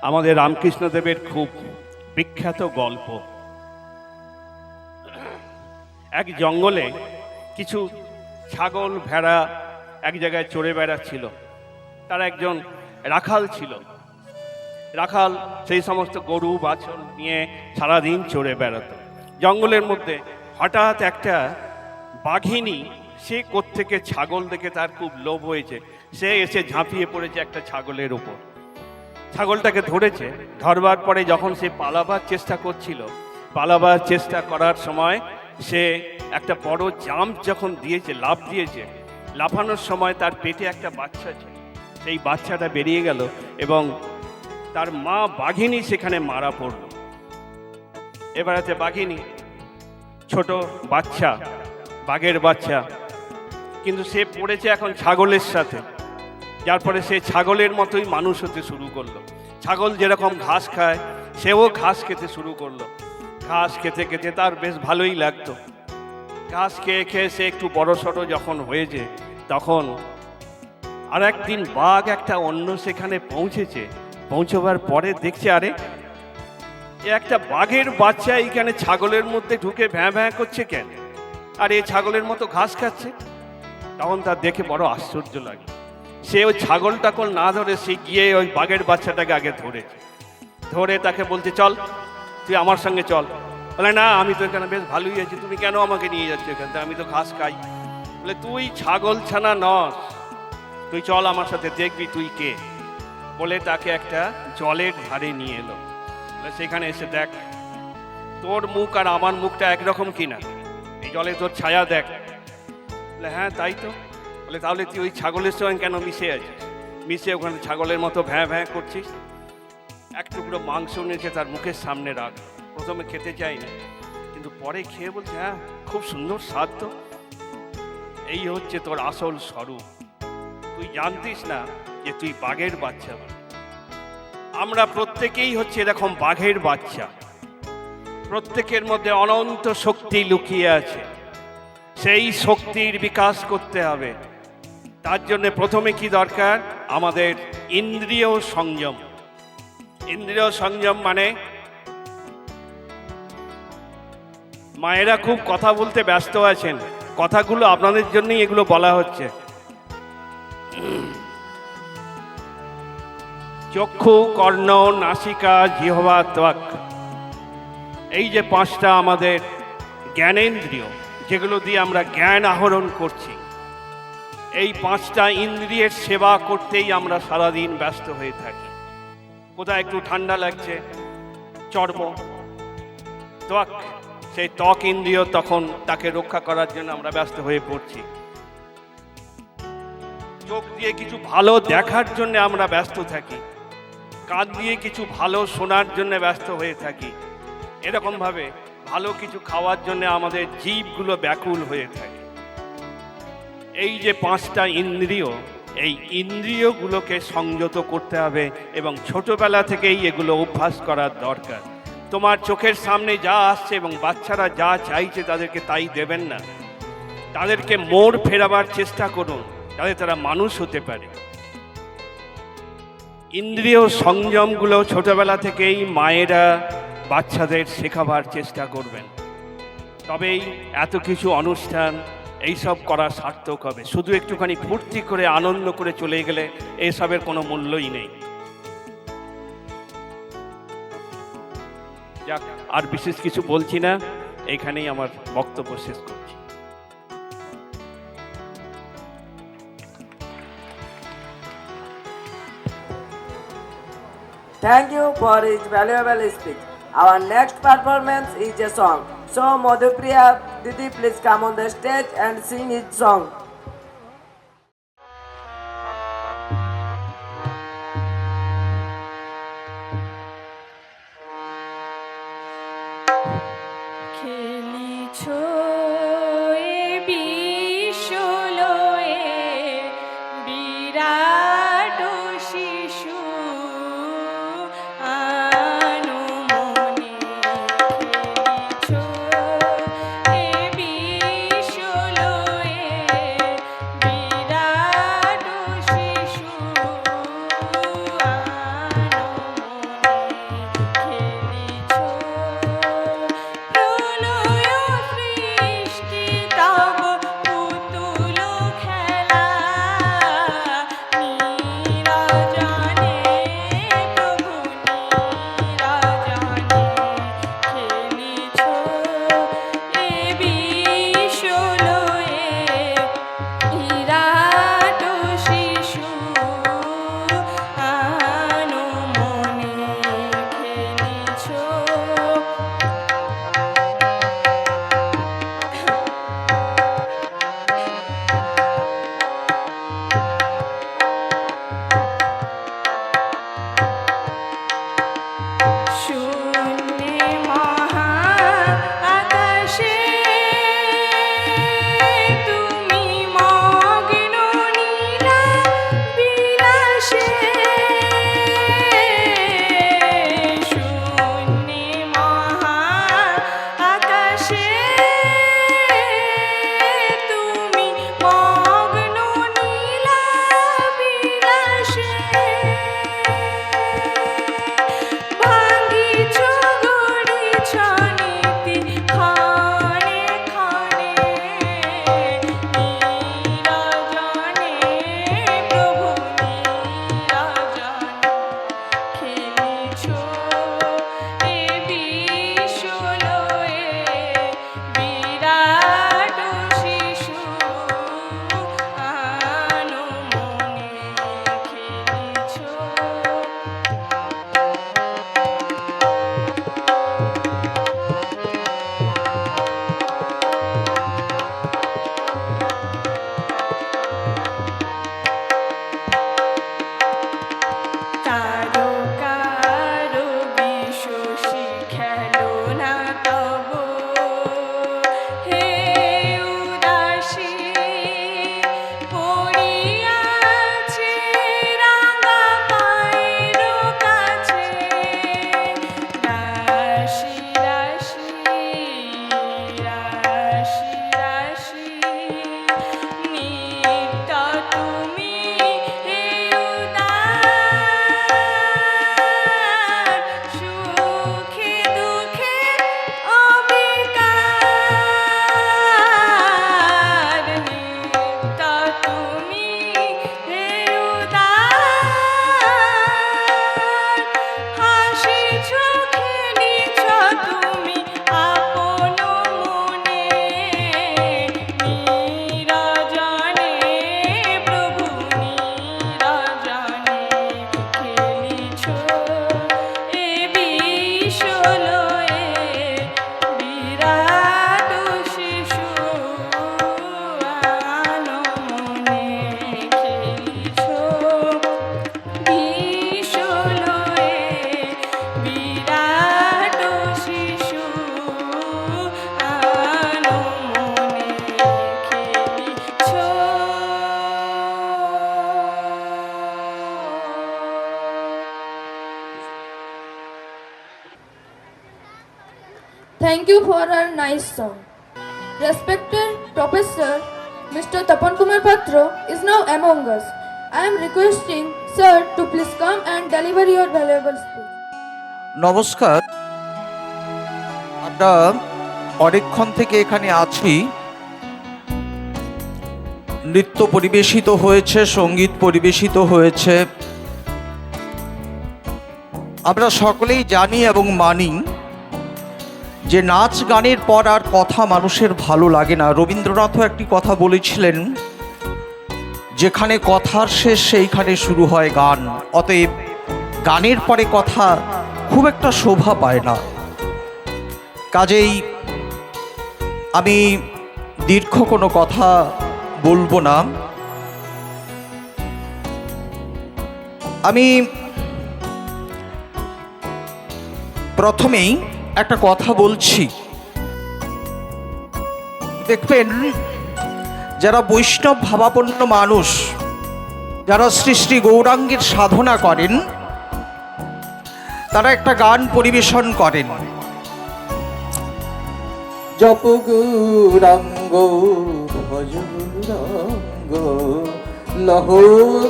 আমাদের রামকৃষ্ণদেবের খুব বিখ্যাত গল্প। এক জঙ্গলে কিছু ছাগল ভেড়া এক জায়গায় চড়ে বেড়াচ্ছিল। তার একজন রাখাল ছিল। রাখাল সেই সমস্ত গরু বাছুর নিয়ে সারাদিন চড়ে বেড়াতো। জঙ্গলের মধ্যে হঠাৎ একটা বাঘিনী, সে কোত্থেকে ছাগল দেখে তার খুব লোভ হয়েছে, সে এসে ঝাঁপিয়ে পড়েছে একটা ছাগলের উপর। ছাগলটাকে ধরেছে। ধরবার পরে যখন সে পালাবার চেষ্টা করছিল, পালাবার চেষ্টা করার সময় সে একটা বড় জাম্প যখন দিয়েছে, লাফ দিয়েছে, লাফানোর সময় তার পেটে একটা বাচ্চা ছিল। সেই বাচ্চাটা বেরিয়ে গেল এবং তার মা বাঘিনী সেখানে মারা পড়ল। এবার আছে বাঘিনী, ছোট বাচ্চা, বাঘের বাচ্চা, কিন্তু সে পড়েছে এখন ছাগলের সাথে। যার পরে সে ছাগলের মতোই মানুষ হতে শুরু করলো। ছাগল যেরকম ঘাস খায়, সেও ঘাস খেতে শুরু করলো। ঘাস খেতে খেতে তার বেশ ভালোই লাগতো। ঘাস খেয়ে খেয়ে সে একটু বড় সড়ো যখন হয়েছে, তখন আর একদিন বাঘ একটা অন্য সেখানে পৌঁছেছে। পৌঁছবার পরে দেখছে, আরে এ একটা বাঘের বাচ্চা এইখানে ছাগলের মধ্যে ঢুকে ভ্যাঁ ভ্যাঁ করছে কেন, আর এ ছাগলের মতো ঘাস খাচ্ছে। তখন তার দেখে বড় আশ্চর্য লাগে। সে ওই ছাগল টাকল না ধরে সে গিয়ে ওই বাঘের বাচ্চাটাকে আগে ধরেছে। ধরে তাকে বলছে, চল তুই আমার সঙ্গে চল। বলে, না আমি তো এখানে বেশ ভালোই আছি, তুমি কেন আমাকে নিয়ে যাচ্ছ এখান থেকে, আমি তো ঘাস খাই। বলে, তুই ছাগল ছানা নস, তুই চল আমার সাথে, দেখবি তুই কে। বলে তাকে একটা জলের ধারে নিয়ে এলো। বলে, সেখানে এসে দেখ তোর মুখ আর আমার মুখটা একরকম কিনা, এই জলে তোর ছায়া দেখ। বলে, হ্যাঁ তাই তো। বলে, তাহলে তুই ওই ছাগলের সঙ্গে কেন মিশে আছিস, মিশে ওখানে ছাগলের মতো ভ্যাঁ ভ্যাঁ করছিস। এক টুকরো মাংস নিয়েছে তার মুখের সামনে রাখ। প্রথমে খেতে চাইনি, কিন্তু পরে খেয়ে বলছে, হ্যাঁ খুব সুন্দর স্বাদ তো, এই হচ্ছে তোর আসল স্বরূপ। তুই জানতিস না যে তুই বাঘের বাচ্চা। আমরা প্রত্যেকেই হচ্ছে এরকম বাঘের বাচ্চা। প্রত্যেকের মধ্যে অনন্ত শক্তি লুকিয়ে আছে। সেই শক্তির বিকাশ করতে হবে। তার জন্য প্রথমে কি দরকার, আমাদের ইন্দ্রিয় সংযম। ইন্দ্রিয় সংযম মানে, মায়েরা খুব কথা বলতে ব্যস্ত আছেন, কথাগুলো আপনাদের জন্যই এগুলো বলা হচ্ছে। চক্ষু, কর্ণ, নাসিকা, জিহ্বা, ত্বক, এই যে পাঁচটা আমাদের জ্ঞানেন্দ্রিয়, যেগুলো দিয়ে আমরা জ্ঞান আহরণ করছি, এই পাঁচটা ইন্দ্রিয়ের সেবা করতেই আমরা সারাদিন ব্যস্ত হয়ে থাকি। কোথায় একটু ঠান্ডা লাগছে, চর্ম, ত্বক, সেই ত্বক ইন্দ্রিয়, তখন তাকে রক্ষা করার জন্য আমরা ব্যস্ত হয়ে পড়ছি। চোখ দিয়ে কিছু ভালো দেখার জন্য আমরা ব্যস্ত থাকি, কান দিয়ে কিছু ভালো শোনার জন্য ব্যস্ত হয়ে থাকি। এরকমভাবে ভালো কিছু খাওয়ার জন্য আমাদের জিভগুলো ব্যাকুল হয়ে থাকে। এই যে পাঁচটা ইন্দ্রিয়, এই ইন্দ্রিয়গুলোকে সংযত করতে হবে এবং ছোটবেলা থেকেই এগুলো অভ্যাস করার দরকার। তোমার চোখের সামনে যা আসছে এবং বাচ্চারা যা চাইছে তাদেরকে তাই দেবেন না, তাদেরকে মোড় ফেরাবার চেষ্টা করুন যাতে তারা মানুষ হতে পারে। ইন্দ্রিয় সংযমগুলো ছোটবেলা থেকেই মায়েরা বাচ্চাদের শেখাবার চেষ্টা করবেন, তবেই এত কিছু অনুষ্ঠান এইসব করা সার্থক হবে। শুধু একটুখানি ফুর্তি করে আনন্দ করে চলে গেলে এসবের কোনো মূল্যই নেই। যাক, আর বিশেষ কিছু বলছি না, এইখানেই আমার বক্তব্য শেষ করছি। Thank you for his valuable speech. Our next performance is a song. So Madhupriya Didi, please come on the stage and sing his song. খেলিছো এ বিশ্বলয়ে বিরা Thank you for a nice song. Respected Professor Mr. Tapan Kumar Patra is now among us. I am requesting sir to please come and deliver your valuable speech. নমস্কার, আমরা অনেকক্ষণ থেকে এখানে আছি। নৃত্য পরিবেশিত হয়েছে, সঙ্গীত পরিবেশিত হয়েছে। আমরা সকলেই জানি এবং মানি যে নাচ গানের পর আর কথা মানুষের ভালো লাগে না। রবীন্দ্রনাথও একটি কথা বলেছিলেন, যেখানে কথার শেষ সেইখানে শুরু হয় গান। অতএব গানের পরে কথা খুব একটা শোভা পায় না। কাজেই আমি দীর্ঘ কোনো কথা বলবো না। আমি প্রথমেই একটা কথা বলছি। দেখবেন, যারা বৈষ্ণব ভাবাপন্ন মানুষ, যারা শ্রী শ্রী গৌরাঙ্গের সাধনা করেন, তারা একটা গান পরিবেশন করেন, জপ গৌরাঙ্গ ভজ গৌরাঙ্গ লহ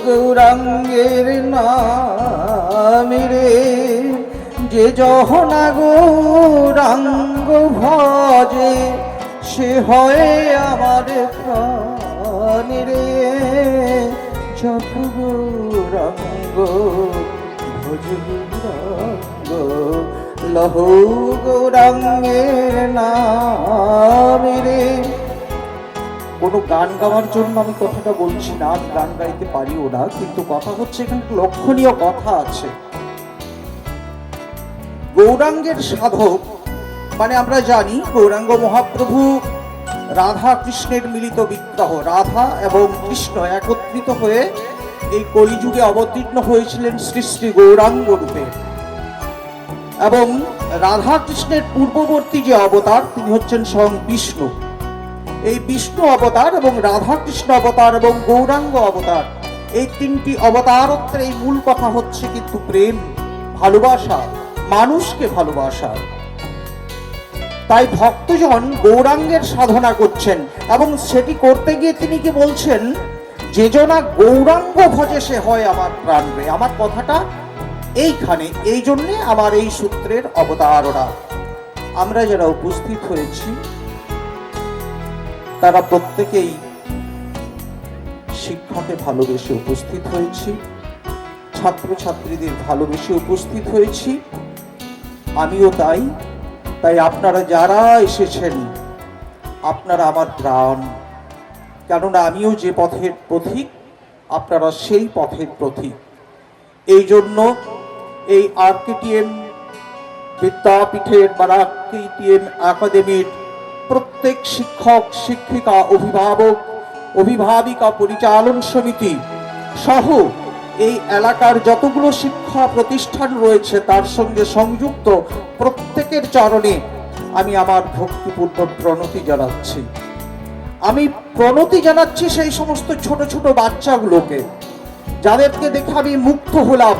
গৌরাঙ্গের নামে রে, যে যহনা গৌরাঙ্গ ভজে সে হয় আমার প্রাণ রে, জপ গৌরাঙ্গ ভজ গৌরাঙ্গ লহ গৌরাঙ্গের নামে রে। কোনো গান গাওয়ার জন্য আমি কথাটা বলছি না, আমি গান গাইতে পারিও না, কিন্তু কথা হচ্ছে এখানে লক্ষণীয় কথা আছে। গৌরাঙ্গের সাধক মানে আমরা জানি গৌরাঙ্গ মহাপ্রভু রাধা কৃষ্ণের মিলিত বিগ্রহ। রাধা এবং কৃষ্ণ একত্রিত হয়ে এই কলিযুগে অবতীর্ণ হয়েছিলেন শ্রী শ্রী গৌরাঙ্গ রূপে। এবং রাধা কৃষ্ণের পূর্ববর্তী যে অবতার তিনি হচ্ছেন স্বয়ং বিষ্ণু। এই বিষ্ণু অবতার এবং রাধা কৃষ্ণ অবতার এবং গৌরাঙ্গ অবতার, এই তিনটি অবতারত্বের এই মূল কথা হচ্ছে কিন্তু প্রেম, ভালোবাসা, মানুষকে ভালোবাসা। তাই ভক্তজন গৌরাঙ্গের সাধনা করছেন এবং সেটি করতে গিয়ে তিনি কি বলছেন, যে জনা গৌরাঙ্গ ভজে সে হয় আমার প্রাণ রে। আমার কথাটা এইখানে, এই জন্যে আমার এই সূত্রের অবতারণা। আমরা যারা উপস্থিত হয়েছি তারা প্রত্যেকেই শিক্ষাকে ভালোবেসে উপস্থিত হয়েছি, ছাত্রছাত্রীদের ভালোবেসে উপস্থিত হয়েছি, আমিও তাই। তাই আপনারা যারা এসেছেন আপনারা আমার প্রাণ, কেননা আমিও যে পথের পথিক আপনারা সেই পথের পথিক। এই জন্য এই আরকেটিএম বিদ্যাপীঠের বা আরকেটিএম একাডেমির প্রত্যেক শিক্ষক, শিক্ষিকা, অভিভাবক, অভিভাবিকা, পরিচালন সমিতি সহ এই এলাকার যতগুলো শিক্ষা প্রতিষ্ঠান রয়েছে তার সঙ্গে সংযুক্ত প্রত্যেকের চরণে আমি আমার ভক্তিপূর্ণ প্রণতি জানাচ্ছি। আমি প্রণতি জানাচ্ছি সেই সমস্ত ছোট ছোট বাচ্চাগুলোকে, যাদেরকে দেখে আমি মুগ্ধ হলাম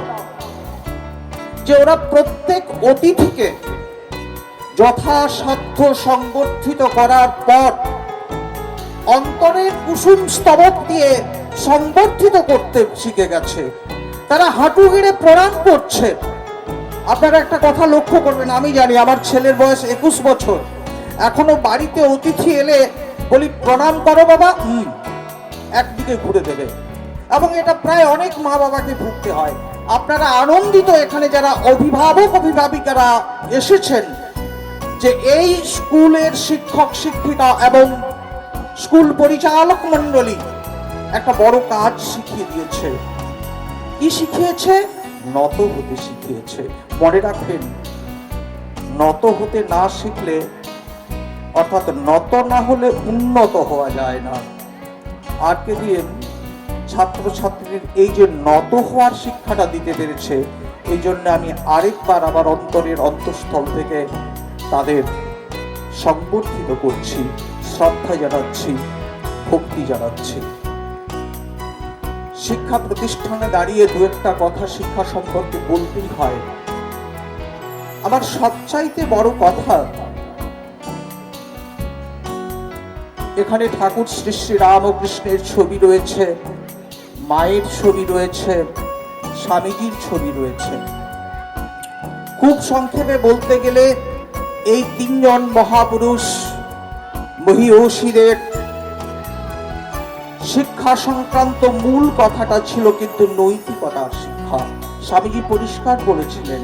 যে ওরা প্রত্যেক অতিথিকে যথাসাধ্য সংবর্ধিত করার পর অন্তরের কুসুম স্তবক দিয়ে সংবর্ধিত করতে শিখে গেছে। তারা হাঁটু গেড়ে প্রণাম করছে। আপনারা একটা কথা লক্ষ্য করবেন, আমি জানি আমার ছেলের বয়স 21 বছর, এখনো বাড়িতে অতিথি এলে বলি প্রণাম করো বাবা, একদিকে ঘুরে দেবে। এবং এটা প্রায় অনেক মা বাবাকে ভুগতে হয়। আপনারা আনন্দিত এখানে যারা অভিভাবক অভিভাবিকারা এসেছেন যে এই স্কুলের শিক্ষক শিক্ষিকা এবং স্কুল পরিচালক মণ্ডলী একটা বড় কাজ শিখিয়ে দিয়েছে। কি শিখিয়েছে? নত হতে শিখিয়েছে। মনে রাখবেন, নত হতে না শিখলে, অর্থাৎ নত না হলে উন্নত হওয়া যায় না। আজকে দিয়ে ছাত্রছাত্রীর এই যে নত হওয়ার শিক্ষাটা দিতে পেরেছে, এই জন্য আমি আরেকবার আমার অন্তরের অন্তঃস্থল থেকে তাদের সংবর্ধিত করছি, শ্রদ্ধা জানাচ্ছি, ভক্তি জানাচ্ছি। শিক্ষা প্রতিষ্ঠানে দাঁড়িয়ে দু একটা কথা শিক্ষা সম্পর্কে বলতেই হয়। আমার সবচাইতে বড় কথা এখানে ঠাকুর শ্রী শ্রী রামকৃষ্ণের ছবি রয়েছে, মায়ের ছবি রয়েছে, স্বামীজির ছবি রয়েছে। খুব সংক্ষেপে বলতে গেলে এই তিনজন মহাপুরুষ মহীয়সীদের শিক্ষা সংক্রান্ত মূল কথাটা ছিল কিন্তু নৈতিকতার শিক্ষা। স্বামীজি পরিষ্কার বলেছিলেন,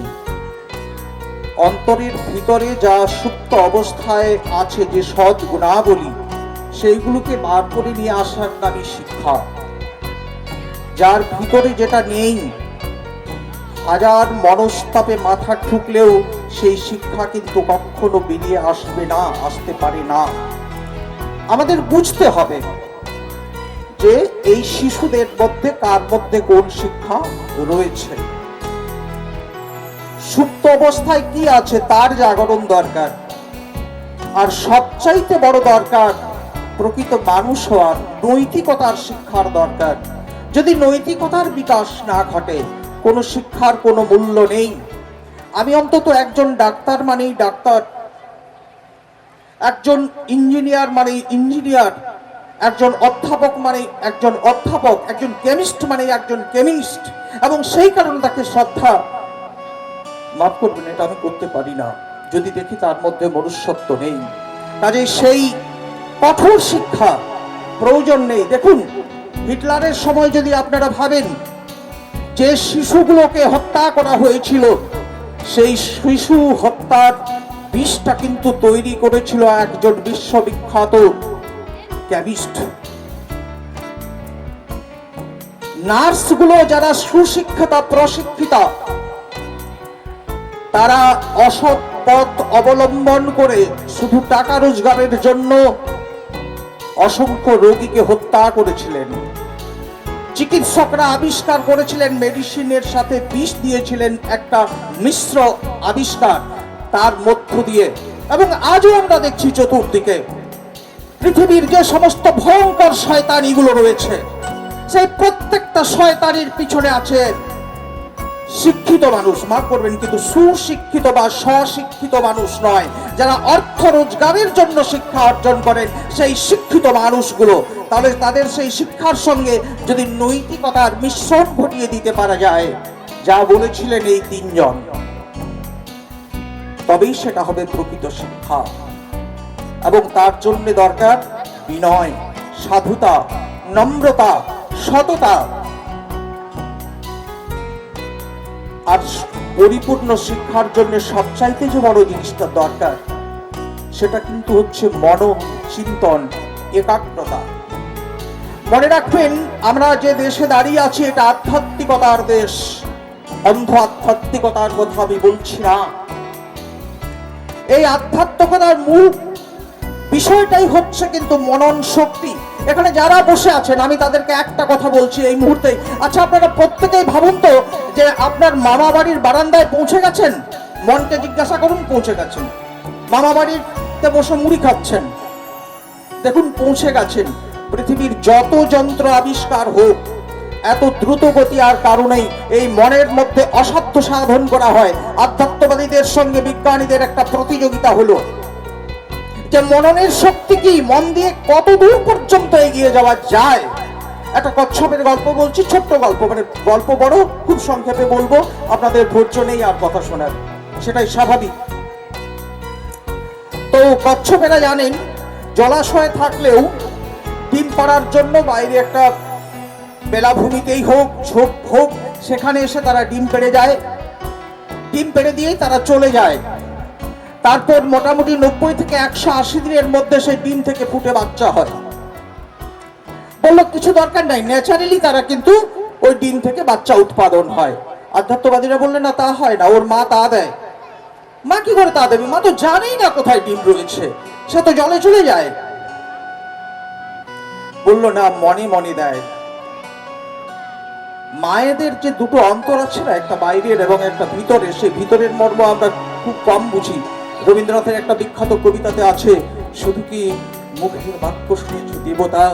অন্তরের ভিতরে যা সুপ্ত অবস্থায় আছে যে সৎ গুণাবলী, সেইগুলোকে বার করে নিয়ে আসার নামই শিক্ষা। যার ভিতরে যেটা নেই, হাজার মনস্তাপে মাথা ঠুকলেও সেই শিক্ষা কিন্তু কখনো বেরিয়ে আসবে না, আসতে পারে না। আমাদের বুঝতে হবে যে এই শিশুদের মধ্যে কার মধ্যে কোন শিক্ষা রয়েছে, সুপ্ত অবস্থায় কি আছে তার জাগরণ দরকার। আর সবচাইতে বড় দরকার প্রকৃত মানুষ হওয়ার, নৈতিকতার শিক্ষার দরকার। যদি নৈতিকতার বিকাশ না ঘটে, কোনো শিক্ষার কোনো মূল্য নেই। আমি অন্তত একজন ডাক্তার মানেই ডাক্তার, একজন ইঞ্জিনিয়ার মানে ইঞ্জিনিয়ার, একজন অধ্যাপক মানে একজন অধ্যাপক, একজন কেমিস্ট মানে একজন কেমিস্ট, এবং সেই কারণে তাকে শ্রদ্ধা, মাফ করবেন এটা আমি করতে পারি না যদি দেখি তার মধ্যে মনুষ্যত্ব নেই। কাজে সেই কঠোর শিক্ষা প্রয়োজন নেই। দেখুন, হিটলারের সময় যদি আপনারা ভাবেন যে শিশুগুলোকে হত্যা করা হয়েছিল, সেই শিশু হত্যার বিষটা কিন্তু তৈরি করেছিল একজন বিশ্ববিখ্যাত কেমিস্ট। নার্সগুলো যারা সুশিক্ষিতা প্রশিক্ষিতা, তারা অসৎ পথ অবলম্বন করে শুধু টাকা রোজগারের জন্য অসংখ্য রোগীকে হত্যা করেছিলেন। চিকিৎসকরা আবিষ্কার করেছিলেন, মেডিসিনের সাথে বিষ দিয়েছিলেন, একটা মিশ্র আবিষ্কার তার মধ্য দিয়ে। এবং আজও আমরা দেখছি চতুর্দিকে পৃথিবীর যে সমস্ত ভয়ঙ্কর শয়তানিগুলো রয়েছে, সেই প্রত্যেকটা শয়তানির পিছনে আছে শিক্ষিত মানুষ, মাফ করবেন কিন্তু সুশিক্ষিত বা স্বশিক্ষিত মানুষ নয়, যারা অর্থ রোজগারের জন্য শিক্ষা অর্জন করেন সেই শিক্ষিত মানুষগুলো। তাহলে তাদের সেই শিক্ষার সঙ্গে যদি নৈতিকতার মিশ্রণ ঘটিয়ে দিতে পারা যায়, যা বলেছিলেন এই তিনজন, তবেই সেটা হবে প্রকৃত শিক্ষা। এবং তার জন্য দরকার বিনয়, সাধুতা, নম্রতা, সততা। আর পরিপূর্ণ শিক্ষার জন্য সবচাইতে যে বড় জিনিসটা দরকার, সেটা কিন্তু হচ্ছে মনোচিন্তন, একাগ্রতা। মনে রাখবেন, আমরা যে দেশে দাঁড়িয়ে আছি এটা আধ্যাত্মিকতার দেশ, অন্ধ আধ্যাত্মিকতার কথা আমি বলছি না। এই আধ্যাত্মিকতার মূল বিষয়টাই হচ্ছে কিন্তু মনন শক্তি। এখানে যারা বসে আছেন, আমি তাদেরকে একটা কথা বলছি এই মুহূর্তে। আচ্ছা, আপনারা প্রত্যেকেই ভাবুন তো যে আপনার মামা বাড়ির বারান্দায় পৌঁছে গেছেন। মনকে জিজ্ঞাসা করুন, পৌঁছে গেছেন? মামা বাড়িতে বসে মুড়ি খাচ্ছেন, দেখুন পৌঁছে গেছেন। পৃথিবীর যত যন্ত্র আবিষ্কার হোক, এত দ্রুত গতি আর কারণেই এই মনের মধ্যে অসাধ্য সাধন করা হয়। আধ্যাত্মবাদীদের সঙ্গে বিজ্ঞানীদের একটা প্রতিযোগিতা হলো যে মননের শক্তি কি, মন দিয়ে কত দূর পর্যন্ত এগিয়ে যাওয়া যায়। একটা কচ্ছপের গল্প বলছি, ছোট্ট গল্প, মানে গল্প বড়, খুব সংক্ষেপে বলবো, আপনাদের ধৈর্য নেই আর কথা শোনার, সেটাই স্বাভাবিক। তো কচ্ছপেরা জানেন, জলাশয়ে থাকলেও ডিম পাড়ার জন্য বাইরে একটা বেলাভূমিতেই হোক, ঝোপ হোক, সেখানে এসে তারা ডিম পেড়ে যায়। ডিম পেড়ে দিয়েই তারা চলে যায়। তারপর মোটামুটি 90 থেকে 180 দিনের মধ্যে সেই ডিম থেকে ফুটে বাচ্চা হয়। বললো কিছু দরকার নাই, ন্যাচারালি তারা কিন্তু ওই ডিম থেকে বাচ্চা উৎপাদন হয়। আধ্যাত্মবাদীরা বললেন না, তা হয় না, ওর মা তা দেয়। মা কি করে তা দেবে? মা তো জানেই না কোথায় ডিম রয়েছে, সে তো জলে চলে যায়। বললো না, মনে মনে দেয়। মায়েদের যে দুটো অন্তর আছে না, একটা বাইরের এবং একটা ভিতরের, সেই ভিতরের মর্ম আমরা খুব কম বুঝি। রবীন্দ্রনাথের একটা বিখ্যাত কবিতাতে আছে, শুধু কি মুখের বাক্য শুনেছ দেবতা,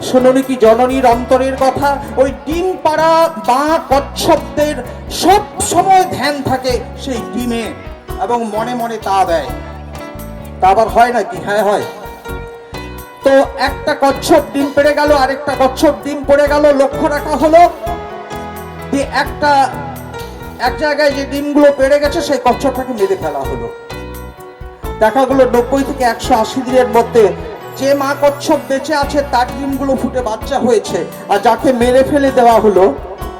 শোনি কি জননীর অন্তরের কথা। ওই ডিম পাড়া বা কচ্ছপদের সব সময় ধ্যান থাকে সেই ডিমে, এবং মনে মনে তা দেয়। তা আবার হয় নাকি? হ্যাঁ হয়। তো একটা কচ্ছপ ডিম পেড়ে গেল, আরেকটা কচ্ছপ ডিম পড়ে গেল, লক্ষ্য রাখা হলো যে এক জায়গায় যে ডিমগুলো পেড়ে গেছে সেই কচ্ছপটাকে মেরে ফেলা হলো। দেখা গেল 90 থেকে 180 দিনের মধ্যে যে মা কচ্ছপ বেঁচে আছে তার ডিমগুলো ফুটে বাচ্চা হয়েছে, আর যাকে মেরে ফেলে দেওয়া হলো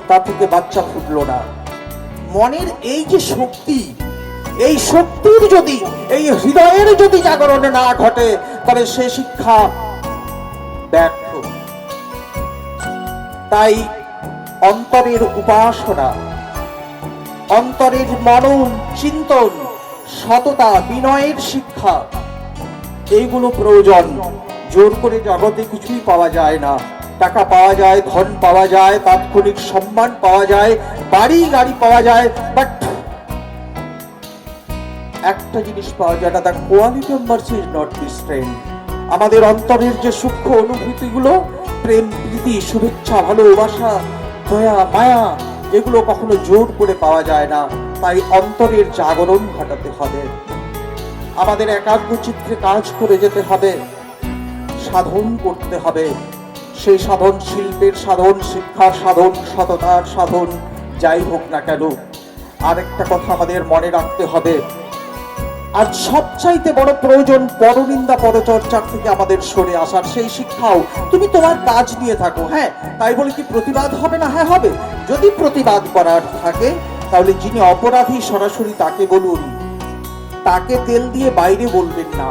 তা থেকে বাচ্চা ফুটলো না। মনের এই যে শক্তি, এই শক্তির যদি, এই হৃদয়ের যদি জাগরণ না ঘটে তবে সে শিক্ষা ব্যর্থ। তাই অন্তরের উপাসনা, অন্তরের মনন চিন্তন, সততা, বিনয়ের শিক্ষা, এইগুলো প্রয়োজন। জোর করে জগতে কিছুই পাওয়া যায় না। টাকা পাওয়া যায়, ধন পাওয়া যায়, তাৎক্ষণিক সম্মান পাওয়া যায়, বাড়ি গাড়ি পাওয়া যায়, বাট একটা জিনিস পাওয়া যায় না, the quality of mercy is not restrained. আমাদের অন্তরের যে সূক্ষ্ম অনুভূতিগুলো, প্রেম, প্রীতি, শুভেচ্ছা, ভালোবাসা, দয়া, মায়া, এগুলো কখনো জোর করে পাওয়া যায় না। তাই অন্তরের জাগরণ ঘটাতে হবে, আমাদের একাগ্র চিত্রে কাজ করে যেতে হবে, সাধন করতে হবে। সেই সাধন শিল্পের সাধন, শিক্ষার সাধন, সততার সাধন, যাই হোক না কেন। আরেকটা কথা আমাদের মনে রাখতে হবে, আর সবচাইতে বড় প্রয়োজন পরনিন্দা পরচর্চার থেকে আমাদের সরে আসার। সেই শিক্ষাও তুমি তোমার কাজ নিয়ে থাকো, হ্যাঁ, তাই বলে কি প্রতিবাদ হবে না? হ্যাঁ হবে। যদি প্রতিবাদ করার থাকে তাহলে যিনি অপরাধী সরাসরি তাকে বলুন, তাকে তেল দিয়ে বাইরে বলবেন না।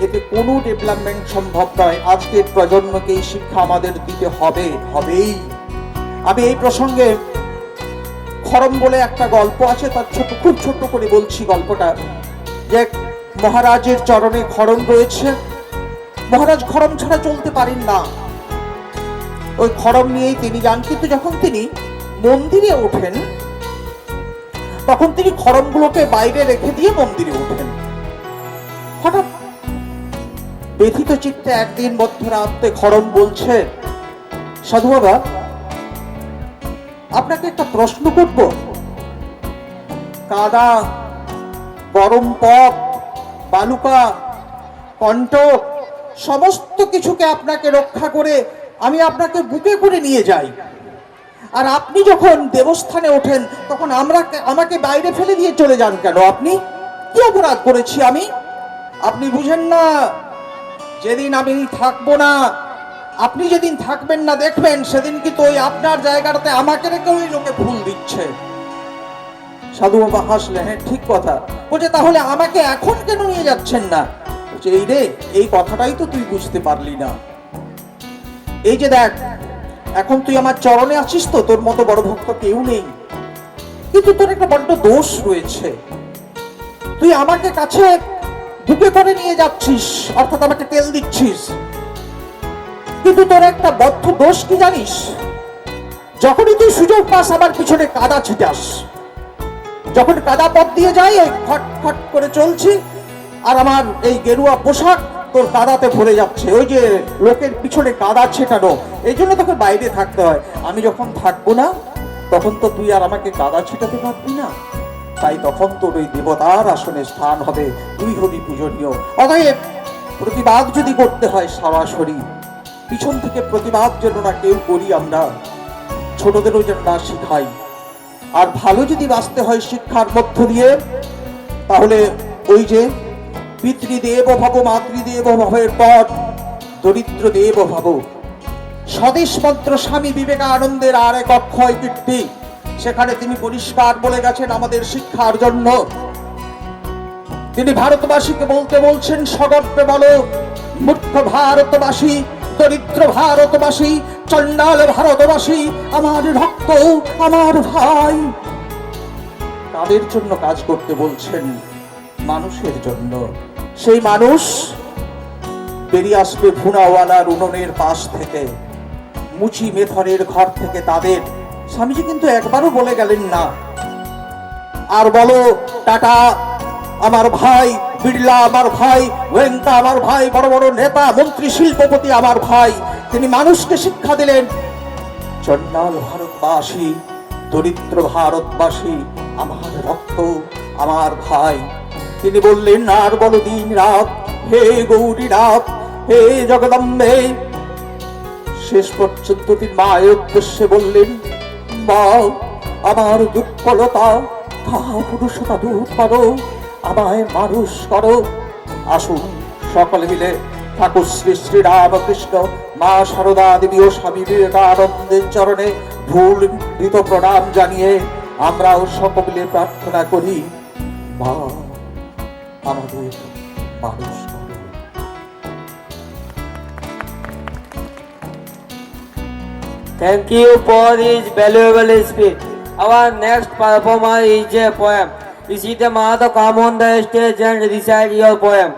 এতে কোনো ডেভেলপমেন্ট সম্ভব নয়। আজকের প্রজন্মকে এই শিক্ষা আমাদের দিতে হবেই। আমি এই প্রসঙ্গে খরম বলে একটা গল্প আছে, তার খুব ছোট্ট করে বলছি গল্পটা। যে মহারাজের চরণে খড়ম রয়েছে, মহারাজ খড়ম ছাড়া চলতে পারেন না, ওই খড়ম নিয়েই তিনি যান। কিন্তু যখন তিনি মন্দিরে ওঠেন তখন তিনি খড়মগুলোকে বাইরে রেখে দিয়ে মন্দিরে ওঠেন। হঠাৎ ব্যথিত চিত্তে একদিন মধ্যরাতে খড়ম বলছে, সাধু বাবা, আপনাকে একটা প্রশ্ন করব। কাদা, গরম পথ, বালুকা, কণ্টক, সমস্ত কিছুকে আপনাকে রক্ষা করে আমি আপনাকে বুকে করে নিয়ে যাই, আর আপনি যখন দেবস্থানে ওঠেন তখন আমাকে বাইরে ফেলে দিয়ে চলে যান কেন? আপনি কি অপরাধ করেছি আমি? আপনি বুঝেন না, যেদিন আমি থাকবো না, আপনি যেদিন থাকবেন না দেখবেন সেদিন কিন্তু ওই আপনার জায়গাটাতে আমাকে রেখে ওই লোকে ফুল দিচ্ছে। সাধু বাবা হাসলেন, হ্যাঁ ঠিক কথা। বলছে তাহলে আমাকে এখন কেন নিয়ে যাচ্ছেন না? বলছে এই রে, এই কথাটাই তো তুই বুঝতে পারলি না। এই যে দেখ, এখন তুই আমার চরণে আছিস তো, তোর মতো বড় ভক্ত কেউ নেই, কিন্তু তোর একটা বড্ড দোষ রয়েছে। তুই আমাকে কাছে বুকে করে নিয়ে যাচ্ছিস, অর্থাৎ আমাকে তেল দিচ্ছিস, কিন্তু তোর একটা বদ্ধ দোষ কি জানিস? যখনই তুই সুযোগ পাস আমার পিছনে কাদা ছিটাস। যখন কাদা পথ দিয়ে যাই, এই খট খট করে চলছি, আর আমার এই গেরুয়া পোশাক তোর কাদাতে ভরে যাচ্ছে। ওই যে লোকের পিছনে কাদা ছেটানো, এই জন্য তোকে বাইরে থাকতে হয়। আমি যখন থাকবো না তখন তো তুই আর আমাকে কাদা ছিটাতে পারবি না, তাই তখন তোর ওই দেবতার আসনে স্থান হবে, তুই হবি পূজনীয়। অতএব প্রতিবাদ যদি করতে হয় সরাসরি, পিছন থেকে প্রতিবাদ যেন না কেউ করি, আমরা ছোটদেরও যেন না শিখাই। আর ভালো যদি বাঁচতে হয় শিক্ষার মধ্য দিয়ে, তাহলে ওই যে পিতৃদেব ভাব, মাতৃদেব ভাবের পর দরিদ্র দেব ভাব, স্বদেশ মন্ত্র স্বামী বিবেকানন্দের আর এক অক্ষয় কীর্তি। সেখানে তিনি পরিষ্কার বলে গেছেন আমাদের শিক্ষার জন্য। তিনি ভারতবাসীকে বলতে বলছেন, সগর্বে বলো, মূর্খ ভারতবাসী, দরিদ্র ভারতবাসী, চণ্ডাল ভারতবাসী, আমার রক্ত, আমার ভাই। কাদের জন্য কাজ করতে বলছেন? মানুষের জন্য। সেই মানুষ বেরিয়ে আসবে ভুনাওয়ালার উনুনের পাশ থেকে, মুচি মেথরের ঘর থেকে তাদের। স্বামীজি কিন্তু একবারও বলে গেলেন না, আর বলো টাটা আমার ভাই, বিড়লা আমার ভাই, গোয়েঙ্কা আমার ভাই, বড় বড় নেতা মন্ত্রী শিল্পপতি আমার ভাই। তিনি মানুষকে শিক্ষা দিলেন, চণ্ডাল ভারতবাসী, দরিদ্র ভারতবাসী, আমার রক্ত, আমার ভাই। তিনি বললেন, আর বলো দিন রাত, হে গৌরীনাথ, হে জগদম্বে। শেষ পর্যন্ত তিনি মায়ের উদ্দেশ্যে বললেন, মা, আমার দুর্বলতা তাহা পুরুষতা দূর করো, আমায় মানুষ করো। আসুন সকলে মিলে ঠাকুর শ্রী শ্রী রামকৃষ্ণ, মা সারদা দেবী ও স্বামী বিবেকানন্দের চরণে ভুল হৃত প্রণাম জানিয়ে আমরাও সকলে প্রার্থনা করি, মা আমাদের মানুষ করো। Thank you for this valuable speech. Our next performer is a poem. Ishita Mahato, come on the stage and recite your poem.